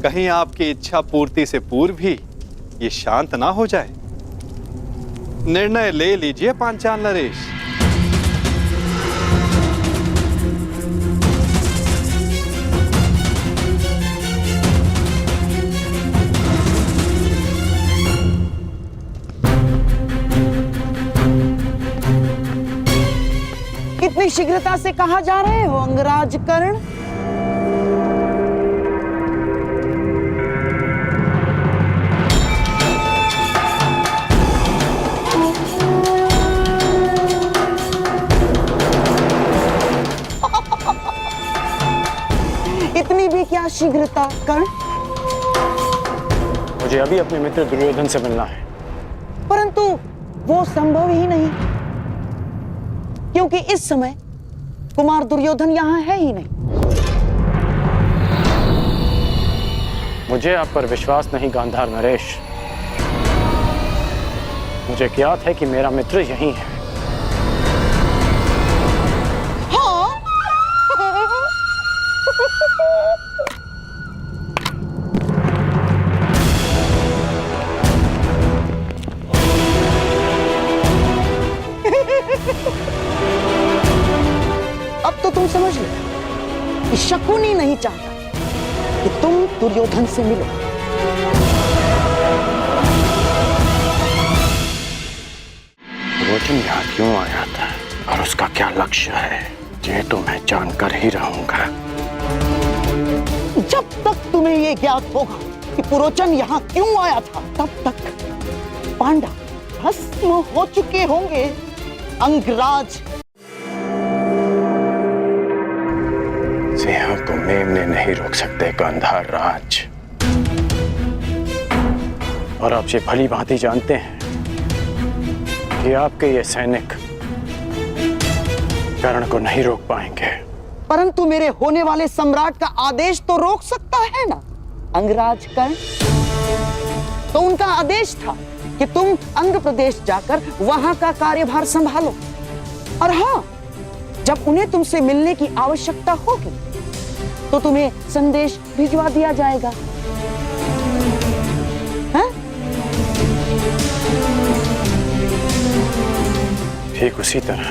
Speaker 1: कहीं आपकी इच्छा पूर्ति से पूर्व ही ये शांत ना हो जाए। निर्णय ले लीजिए पांचाल नरेश।
Speaker 9: इतनी शीघ्रता से कहाँ जा रहे हो अंगराज कर्ण? इतनी भी क्या शीघ्रता कर्ण?
Speaker 2: मुझे अभी अपने मित्र दुर्योधन से मिलना है।
Speaker 9: परंतु वो संभव ही नहीं, क्योंकि इस समय कुमार दुर्योधन यहाँ है ही नहीं।
Speaker 2: मुझे आप पर विश्वास नहीं गांधार नरेश। मुझे ज्ञात है कि मेरा मित्र यहीं है।
Speaker 9: अब तो तुम समझ लो कि शकुनी नहीं चाहता कि तुम दुर्योधन से मिलो।
Speaker 2: दुर्योधन यहाँ क्यों आया था और उसका क्या लक्ष्य है, ये तो मैं जानकर ही रहूंगा।
Speaker 9: जब तक तुम्हें ये ज्ञात होगा कि पुरोचन यहाँ क्यों आया था, तब तक पांडव भस्म हो चुके होंगे। अंगराज,
Speaker 2: सिंह को मेमने नहीं रोक सकते गांधार राज। और आप ये भली भांति जानते हैं कि आपके ये सैनिक कर्ण को नहीं रोक पाएंगे।
Speaker 9: परंतु मेरे होने वाले सम्राट का आदेश तो रोक सकता है ना अंगराज कर्ण? तो उनका आदेश था कि तुम अंग प्रदेश जाकर वहां का कार्यभार संभालो। और हाँ, जब उन्हें तुमसे मिलने की आवश्यकता होगी तो तुम्हें संदेश भिजवा दिया जाएगा। हाँ?
Speaker 2: ठीक उसी तरह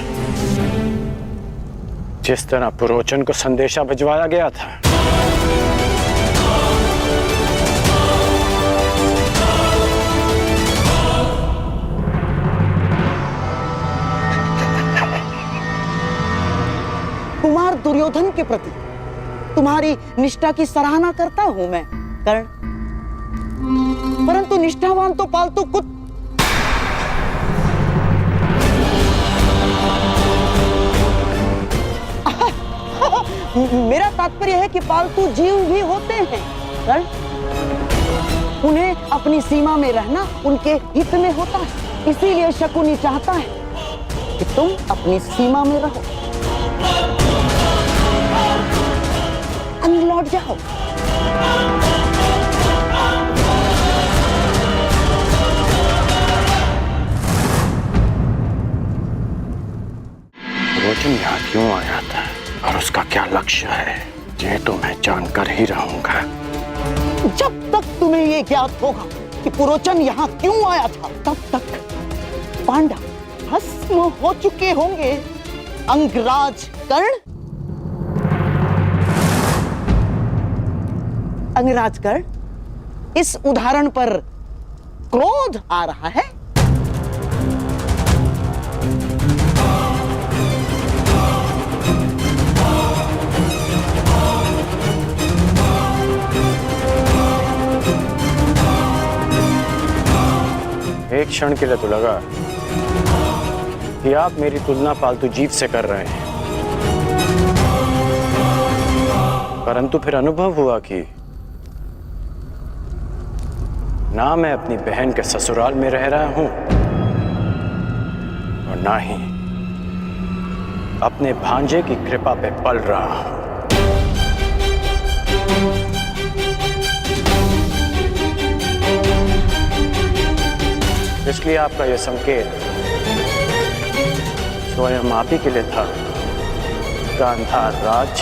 Speaker 2: जिस तरह पुरोचन को संदेशा भिजवाया गया था।
Speaker 9: कुमार दुर्योधन के प्रति तुम्हारी निष्ठा की सराहना करता हूं मैं कर्ण, परंतु निष्ठावान तो पालतू मेरा तात्पर्य है कि पालतू जीव भी होते हैं कर्ण। उन्हें अपनी सीमा में रहना उनके हित में होता है, इसीलिए शकुनी चाहता है कि तुम अपनी सीमा में रहो, लौट जाओ।
Speaker 2: पुरोचन यहाँ क्यों आया था और उसका क्या लक्ष्य है, ये तो मैं जानकर ही रहूंगा।
Speaker 9: जब तक तुम्हें ये ज्ञात होगा कि पुरोचन यहाँ क्यों आया था, तब तक पांडव भस्म हो चुके होंगे। अंगराज कर्ण, अंगराज कर्ण, इस उदाहरण पर क्रोध आ रहा है।
Speaker 2: एक क्षण के लिए तो लगा कि आप मेरी तुलना पालतू जीव से कर रहे हैं, परंतु फिर अनुभव हुआ कि ना मैं अपनी बहन के ससुराल में रह रहा हूं और ना ही अपने भांजे की कृपा पे पल रहा हूं। इसलिए आपका यह संकेत स्वयं आप ही के लिए था, गांधार राज।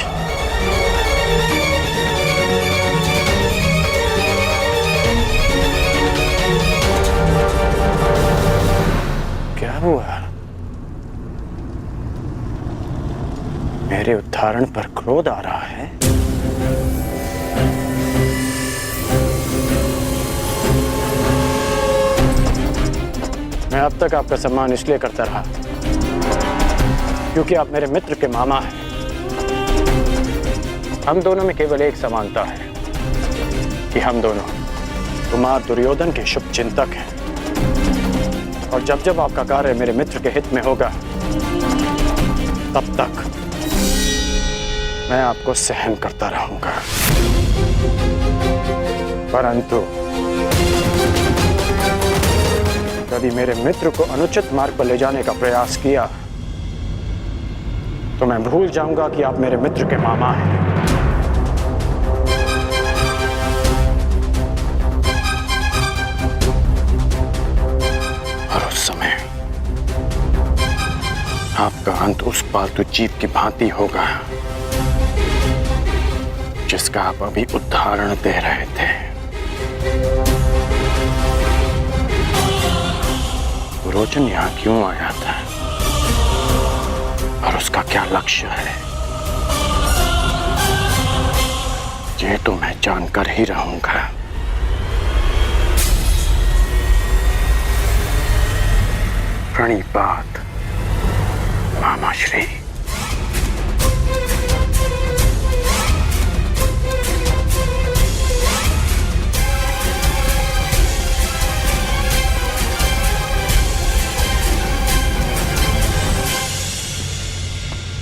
Speaker 2: क्या हुआ? मेरे उदाहरण पर क्रोध आ रहा है? मैं अब तक आपका सम्मान इसलिए करता रहा क्योंकि आप मेरे मित्र के मामा हैं। हम दोनों में केवल एक समानता है कि हम दोनों कुमार दुर्योधन के शुभ चिंतक हैं, और जब जब आपका कार्य मेरे मित्र के हित में होगा तब तक मैं आपको सहन करता रहूंगा। परंतु यदि मेरे मित्र को अनुचित मार्ग पर ले जाने का प्रयास किया तो मैं भूल जाऊंगा कि आप मेरे मित्र के मामा हैं। और उस समय आपका अंत उस पालतू जीव की भांति होगा जिसका आप अभी उदाहरण दे रहे थे। पुरोचन यहाँ क्यों आया था और उसका क्या लक्ष्य है, ये तो मैं जानकर ही रहूंगा। प्रणिपात मामाश्री।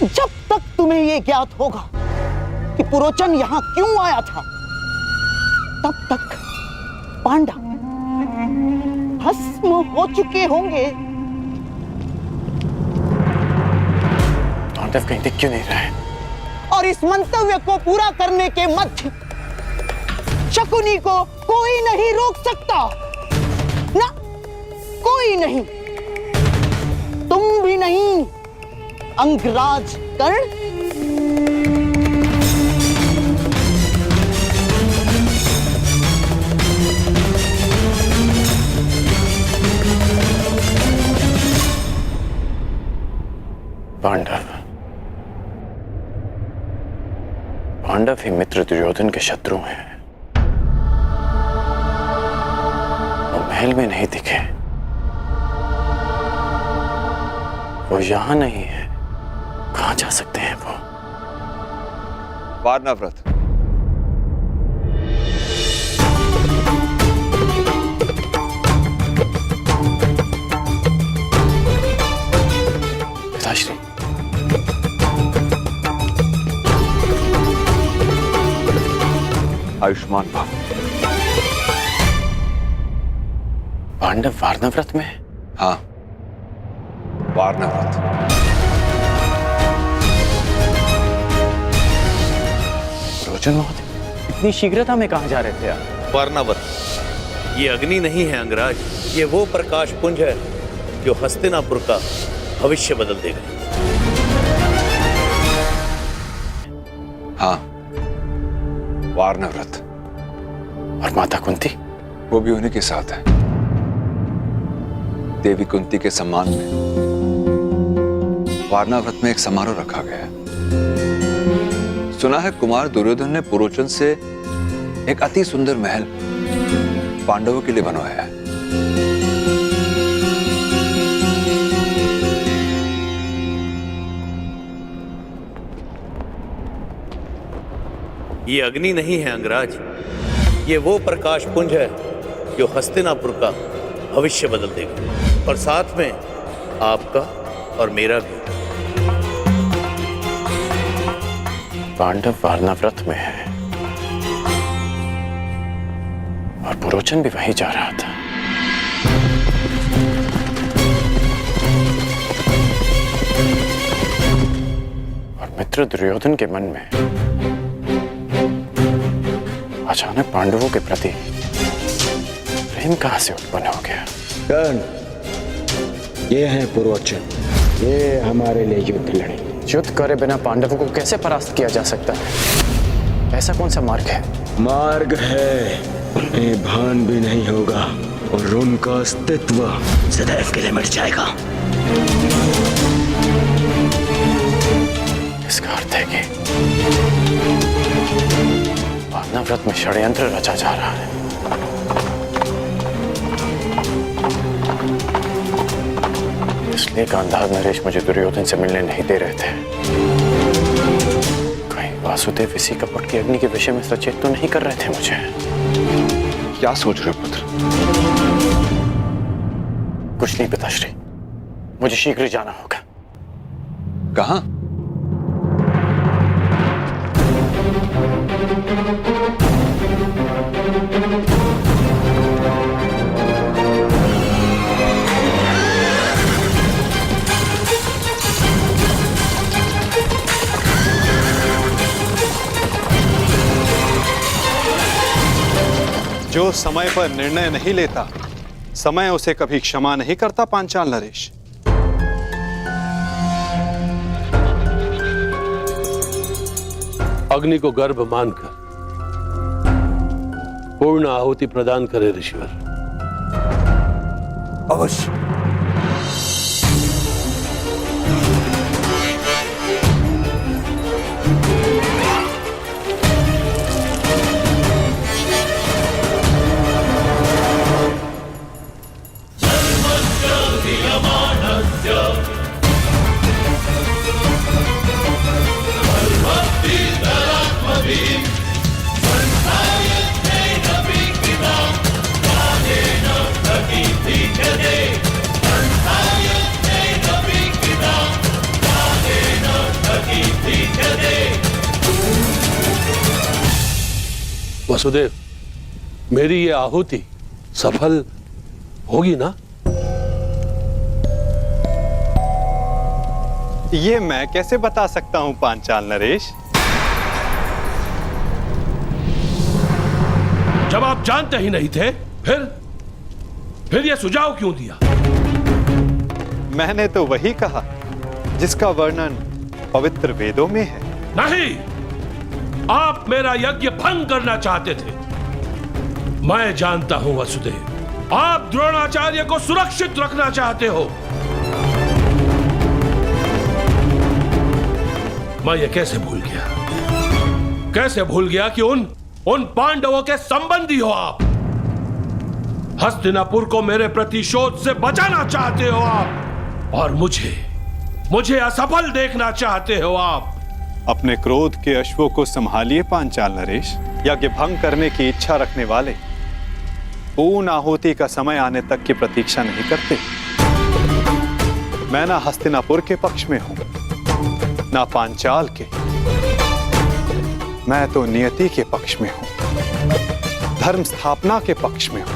Speaker 9: जब तक तुम्हें यह ज्ञात होगा कि पुरोचन यहां क्यों आया था, तब तक पांडव भस्म हो चुके होंगे।
Speaker 2: पांडव कहीं दिख क्यों नहीं रहे?
Speaker 9: और इस मंतव्य को पूरा करने के मध्य शकुनी को कोई नहीं रोक सकता। ना, कोई नहीं, तुम भी नहीं, अंगराज कर्ण।
Speaker 2: पांडव ही मित्र दुर्योधन के शत्रु हैं। वो महल में नहीं दिखे, वो यहां नहीं है, कहां जा सकते हैं वो?
Speaker 21: वारनाव्रत।
Speaker 2: पिताश्री,
Speaker 21: आयुष्मान भव।
Speaker 2: पांडव वारनाव्रत में?
Speaker 21: हाँ, वारनाव्रत।
Speaker 2: रोचन महोदय, इतनी शीघ्रता में कहां जा रहे थे आप?
Speaker 13: वारनावत, ये अग्नि नहीं है अंगराज, ये वो प्रकाश पुंज है जो हस्तिनापुर का भविष्य बदल देगा।
Speaker 21: हाँ, वारनाव्रत।
Speaker 2: और माता कुंती?
Speaker 21: वो भी उन्हीं के साथ है। देवी कुंती के सम्मान में वारनाव्रत में एक समारोह रखा गया है। सुना है कुमार दुर्योधन ने पुरोचन से एक अति सुंदर महल पांडवों के लिए बनवाया है।
Speaker 13: ये अग्नि नहीं है अंगराज, ये वो प्रकाश पुंज है जो हस्तिनापुर का भविष्य बदल देगा, और साथ में आपका और मेरा भी।
Speaker 2: पांडव वारनाव्रत में है और पुरोचन भी वहीं जा रहा था। और मित्र दुर्योधन के मन में अचानक पांडवों के प्रति प्रेम कहां से उत्पन्न हो गया?
Speaker 18: कर्ण, ये है पुरोचन, ये हमारे लिए युद्ध लड़े।
Speaker 2: युद्ध करे बिना पांडवों को कैसे परास्त किया जा सकता है? ऐसा कौन सा मार्ग है?
Speaker 18: मार्ग है, उन्हें भान भी नहीं होगा और उनका अस्तित्व सदैव के लिए मिट जाएगा।
Speaker 2: इसका अर्थ है कि वारनाव्रत में षड्यंत्र रचा जा रहा है। इसलिए गांधार नरेश मुझे दुर्योधन से मिलने नहीं दे रहे थे। कहीं वासुदेव इसी कपट की अग्नि के विषय में सचेत तो नहीं कर रहे थे मुझे?
Speaker 21: क्या सोच रहे हो पुत्र?
Speaker 2: कुछ नहीं पिताश्री, मुझे शीघ्र ही जाना होगा।
Speaker 21: कहां?
Speaker 1: जो समय पर निर्णय नहीं लेता, समय उसे कभी क्षमा नहीं करता पांचाल नरेश।
Speaker 14: अग्नि को गर्भ मानकर पूर्ण आहुति प्रदान करे ऋषिवर।
Speaker 13: अवश्य।
Speaker 14: वसुदेव, मेरी ये आहुति सफल होगी ना?
Speaker 1: ये मैं कैसे बता सकता हूं पांचाल नरेश?
Speaker 14: जब आप जानते ही नहीं थे, फिर फिर यह सुझाव क्यों दिया?
Speaker 21: मैंने तो वही कहा जिसका वर्णन पवित्र वेदों में है।
Speaker 14: नहीं, आप मेरा यज्ञ भंग करना चाहते थे। मैं जानता हूं वसुदेव, आप द्रोणाचार्य को सुरक्षित रखना चाहते हो। मैं ये कैसे भूल गया, कैसे भूल गया कि उन पांडवों के संबंधी हो आप। हस्तिनापुर को मेरे प्रतिशोध से बचाना चाहते हो आप, और मुझे असफल देखना चाहते हो आप।
Speaker 21: अपने क्रोध के अश्वों को संभालिए पांचाल नरेश। यज्ञ भंग करने की इच्छा रखने वाले पूर्ण आहुति का समय आने तक की प्रतीक्षा नहीं करते। मैं ना हस्तिनापुर के पक्ष में हूं, ना पांचाल के। मैं तो नियति के पक्ष में हूं, धर्म स्थापना के पक्ष में हूं।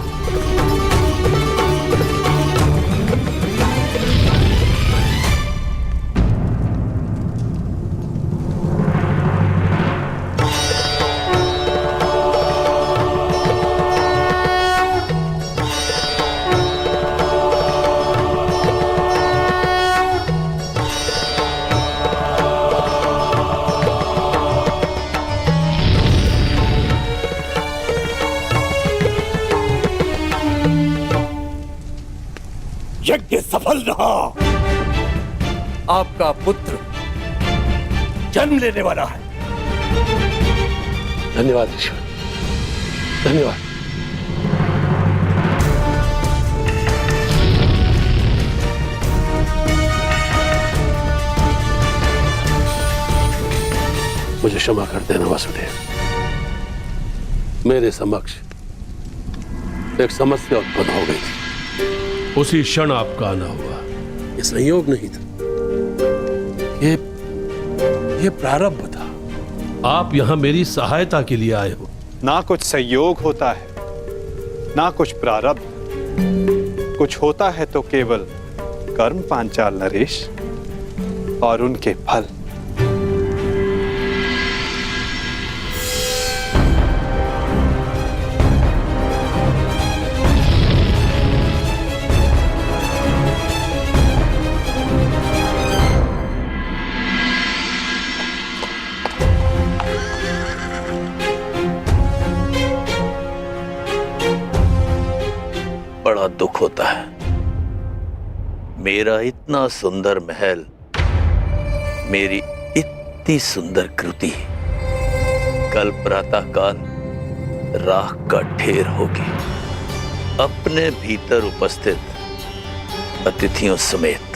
Speaker 13: यज्ञ सफल रहा। आपका पुत्र जन्म लेने वाला है।
Speaker 14: धन्यवाद ईश्वर, धन्यवाद। मुझे क्षमा कर देना वासुदेव। मेरे समक्ष एक समस्या उत्पन्न हो गई थी, उसी क्षण आपका आना हुआ। ये संयोग नहीं था, ये प्रारब्ध था। आप यहां मेरी सहायता के लिए आए हो।
Speaker 21: ना कुछ संयोग होता है, ना कुछ प्रारब्ध। कुछ होता है तो केवल कर्म पांचाल नरेश, और उनके फल।
Speaker 13: बड़ा दुख होता है, मेरा इतना सुंदर महल, मेरी इतनी सुंदर कृति कल प्रातःकाल राख का ढेर होगी, अपने भीतर उपस्थित अतिथियों समेत।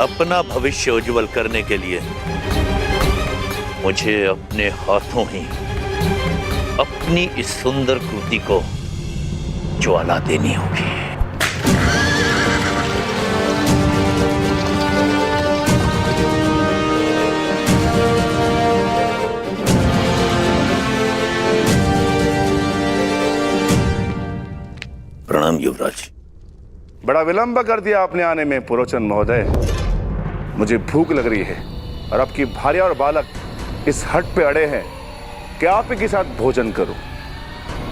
Speaker 13: अपना भविष्य उज्जवल करने के लिए मुझे अपने हाथों ही अपनी इस सुंदर कृति को ज्वाला देनी होगी। प्रणाम युवराज।
Speaker 17: बड़ा विलंब कर दिया आपने आने में पुरोचन महोदय। मुझे भूख लग रही है और आपकी भार्या और बालक इस हट पे अड़े हैं कि आप ही के साथ भोजन करूं।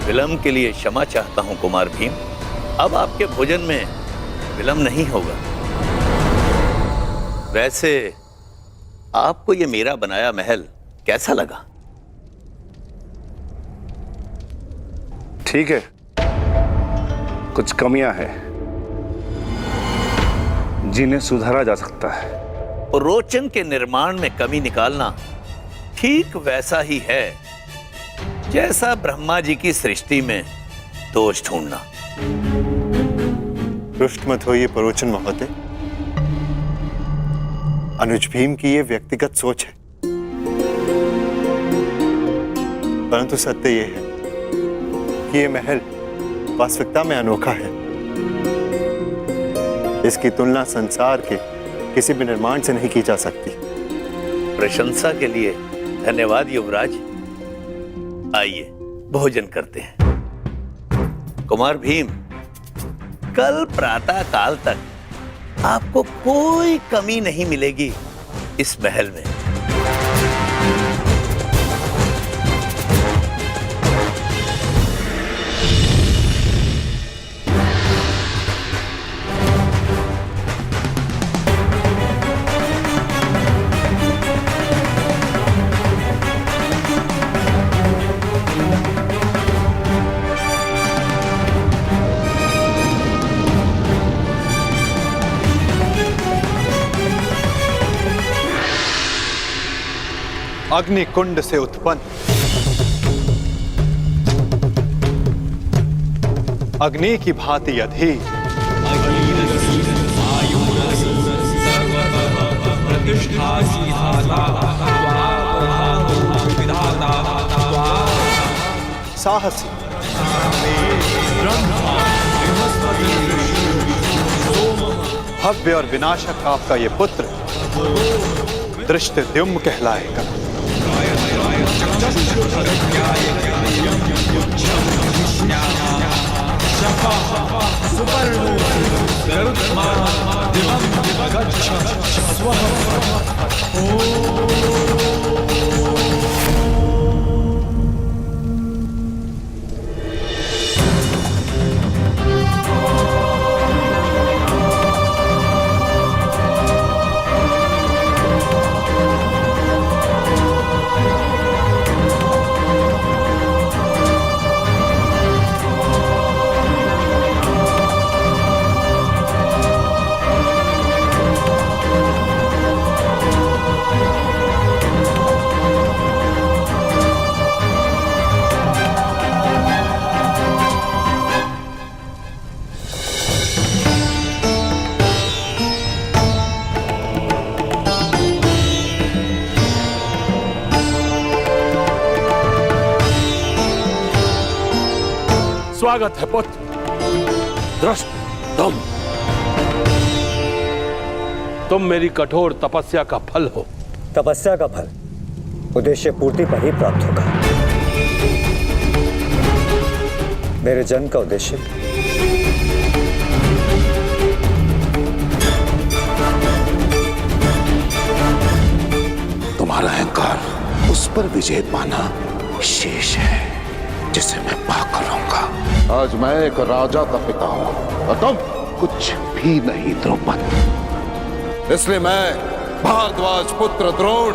Speaker 13: विलंब के लिए क्षमा चाहता हूं कुमार भीम। अब आपके भोजन में विलंब नहीं होगा। वैसे आपको ये मेरा बनाया महल कैसा लगा?
Speaker 17: ठीक है, कुछ कमियां हैं जिन्हें सुधारा जा सकता है।
Speaker 13: रोचन के निर्माण में कमी निकालना ठीक वैसा ही है जैसा ब्रह्मा जी की सृष्टि में दोष ढूंढना।
Speaker 12: रुष्ट मत होइए पुरोचन महोदय। अनुज भीम की ये व्यक्तिगत सोच है, परंतु सत्य ये है कि ये महल वास्तविकता में अनोखा है। इसकी तुलना संसार के किसी भी निर्माण से नहीं की जा सकती।
Speaker 13: प्रशंसा के लिए धन्यवाद युवराज। आइए भोजन करते हैं। कुमार भीम, कल प्रातः काल तक आपको कोई कमी नहीं मिलेगी इस महल में।
Speaker 21: अग्निकुंड से उत्पन्न अग्नि की भांति अधीर साहसी भव्य और विनाशक आपका ये पुत्र दृष्टद्युम्न कहलाएगा।
Speaker 14: स्वागत है पुत्र दृष्टद्युम्न। तुम मेरी कठोर तपस्या का फल हो।
Speaker 3: तपस्या का फल उद्देश्य पूर्ति पर ही प्राप्त होगा। मेरे जन्म का उद्देश्य
Speaker 18: तुम्हारा अहंकार उस पर विजय पाना शेष है जिसे मैं पाकर रहूंगा।
Speaker 19: आज मैं एक राजा का पिता हूं और तुम कुछ भी नहीं द्रौपद।
Speaker 1: इसलिए मैं भारद्वाज पुत्र द्रोण,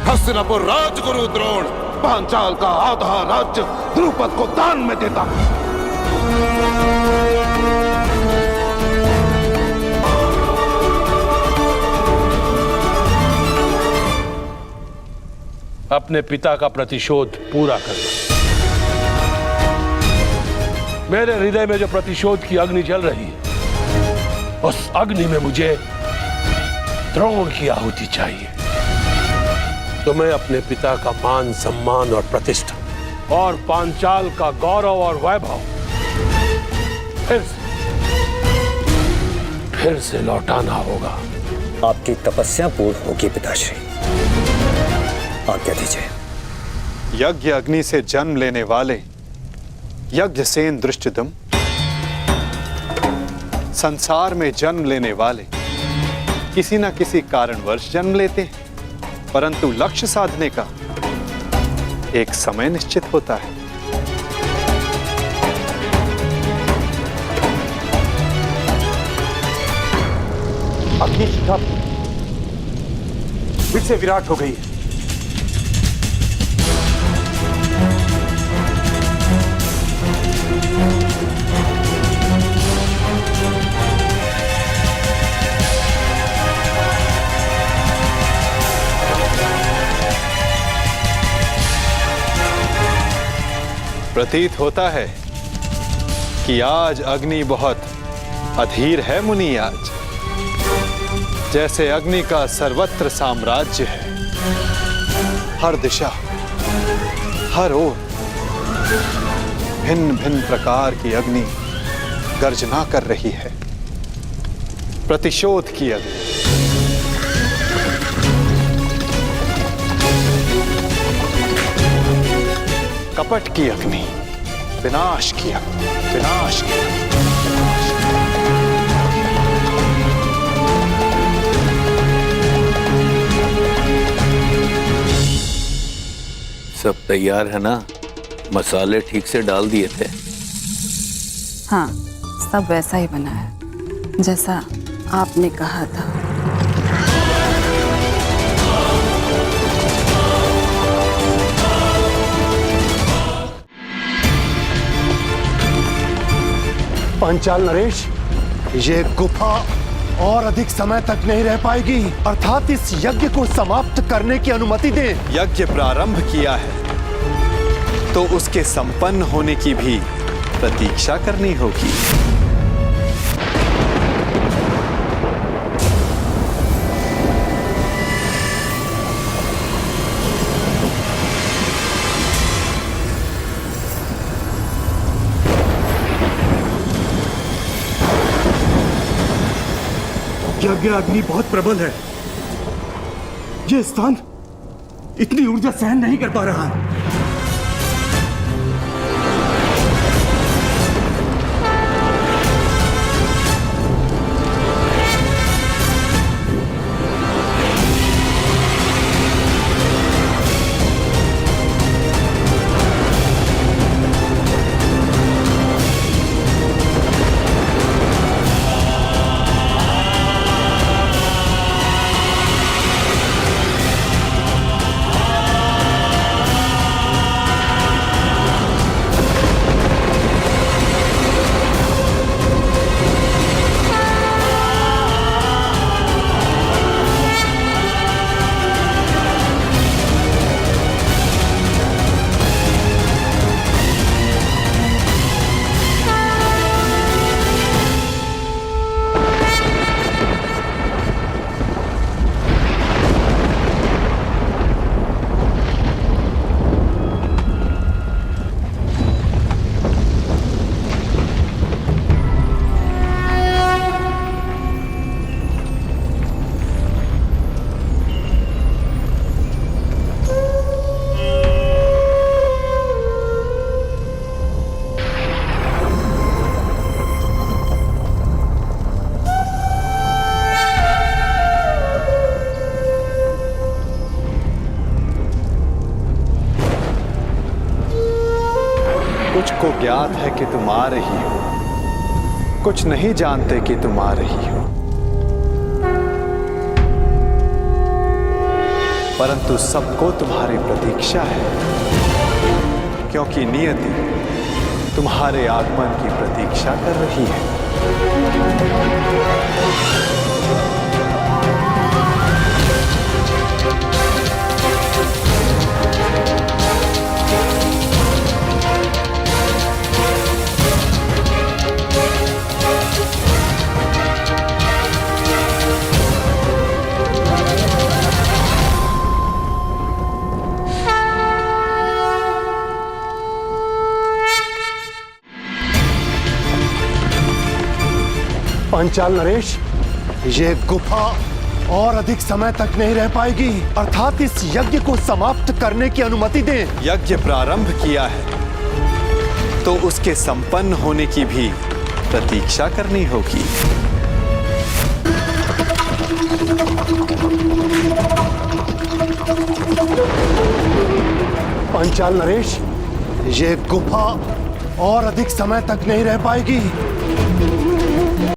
Speaker 1: हस्तिनापुर राजगुरु द्रोण,
Speaker 19: पांचाल का आधा राज्य द्रुपद को दान में देता हूं।
Speaker 14: अपने पिता का प्रतिशोध पूरा करना। मेरे हृदय में जो प्रतिशोध की अग्नि जल रही है, उस अग्नि में मुझे द्रोण की आहुति चाहिए। तुम्हें अपने पिता का मान सम्मान और प्रतिष्ठा और पांचाल का गौरव और वैभव फिर से लौटाना होगा।
Speaker 3: आपकी तपस्या पूर्ण होगी पिताश्री, आज्ञा दीजिए।
Speaker 21: यज्ञ अग्नि से जन्म लेने वाले यज्ञसेन दृष्टद्युम्न संसार में जन्म लेने वाले किसी न किसी कारणवश जन्म लेते हैं, परंतु लक्ष्य साधने का एक समय निश्चित होता है।
Speaker 22: अग्निशिखा फिर से विराट हो गई है।
Speaker 21: प्रतीत होता है कि आज अग्नि बहुत अधीर है मुनि। आज जैसे अग्नि का सर्वत्र साम्राज्य है, हर दिशा हर ओर भिन्न भिन्न प्रकार की अग्नि गर्जना कर रही है। प्रतिशोध की अग्नि, कपट की अग्नि, विनाश की अग्नि, विनाश की अग्नि।
Speaker 13: सब तैयार है ना? मसाले ठीक से डाल दिए थे?
Speaker 23: हाँ, सब वैसा ही बना है जैसा आपने कहा था।
Speaker 19: पांचाल नरेश, ये गुफा
Speaker 4: और अधिक समय तक नहीं रह पाएगी, अर्थात इस यज्ञ को समाप्त करने की अनुमति दें।
Speaker 21: यज्ञ प्रारंभ किया है तो उसके संपन्न होने की भी प्रतीक्षा करनी होगी।
Speaker 4: यज्ञ अग्नि बहुत प्रबल है। यह स्थान इतनी ऊर्जा सहन नहीं कर पा रहा है।
Speaker 21: कुछ को ज्ञात है कि तुम आ रही हो, कुछ नहीं जानते कि तुम आ रही हो, परंतु सबको तुम्हारी प्रतीक्षा है, क्योंकि नियति तुम्हारे आगमन की प्रतीक्षा कर रही है।
Speaker 4: पांचाल नरेश, ये गुफा और अधिक समय तक नहीं रह पाएगी, अर्थात इस यज्ञ को समाप्त करने की अनुमति दें।
Speaker 21: यज्ञ प्रारंभ किया है तो उसके संपन्न होने की भी प्रतीक्षा करनी होगी।
Speaker 4: पांचाल नरेश, ये गुफा और अधिक समय तक नहीं रह पाएगी,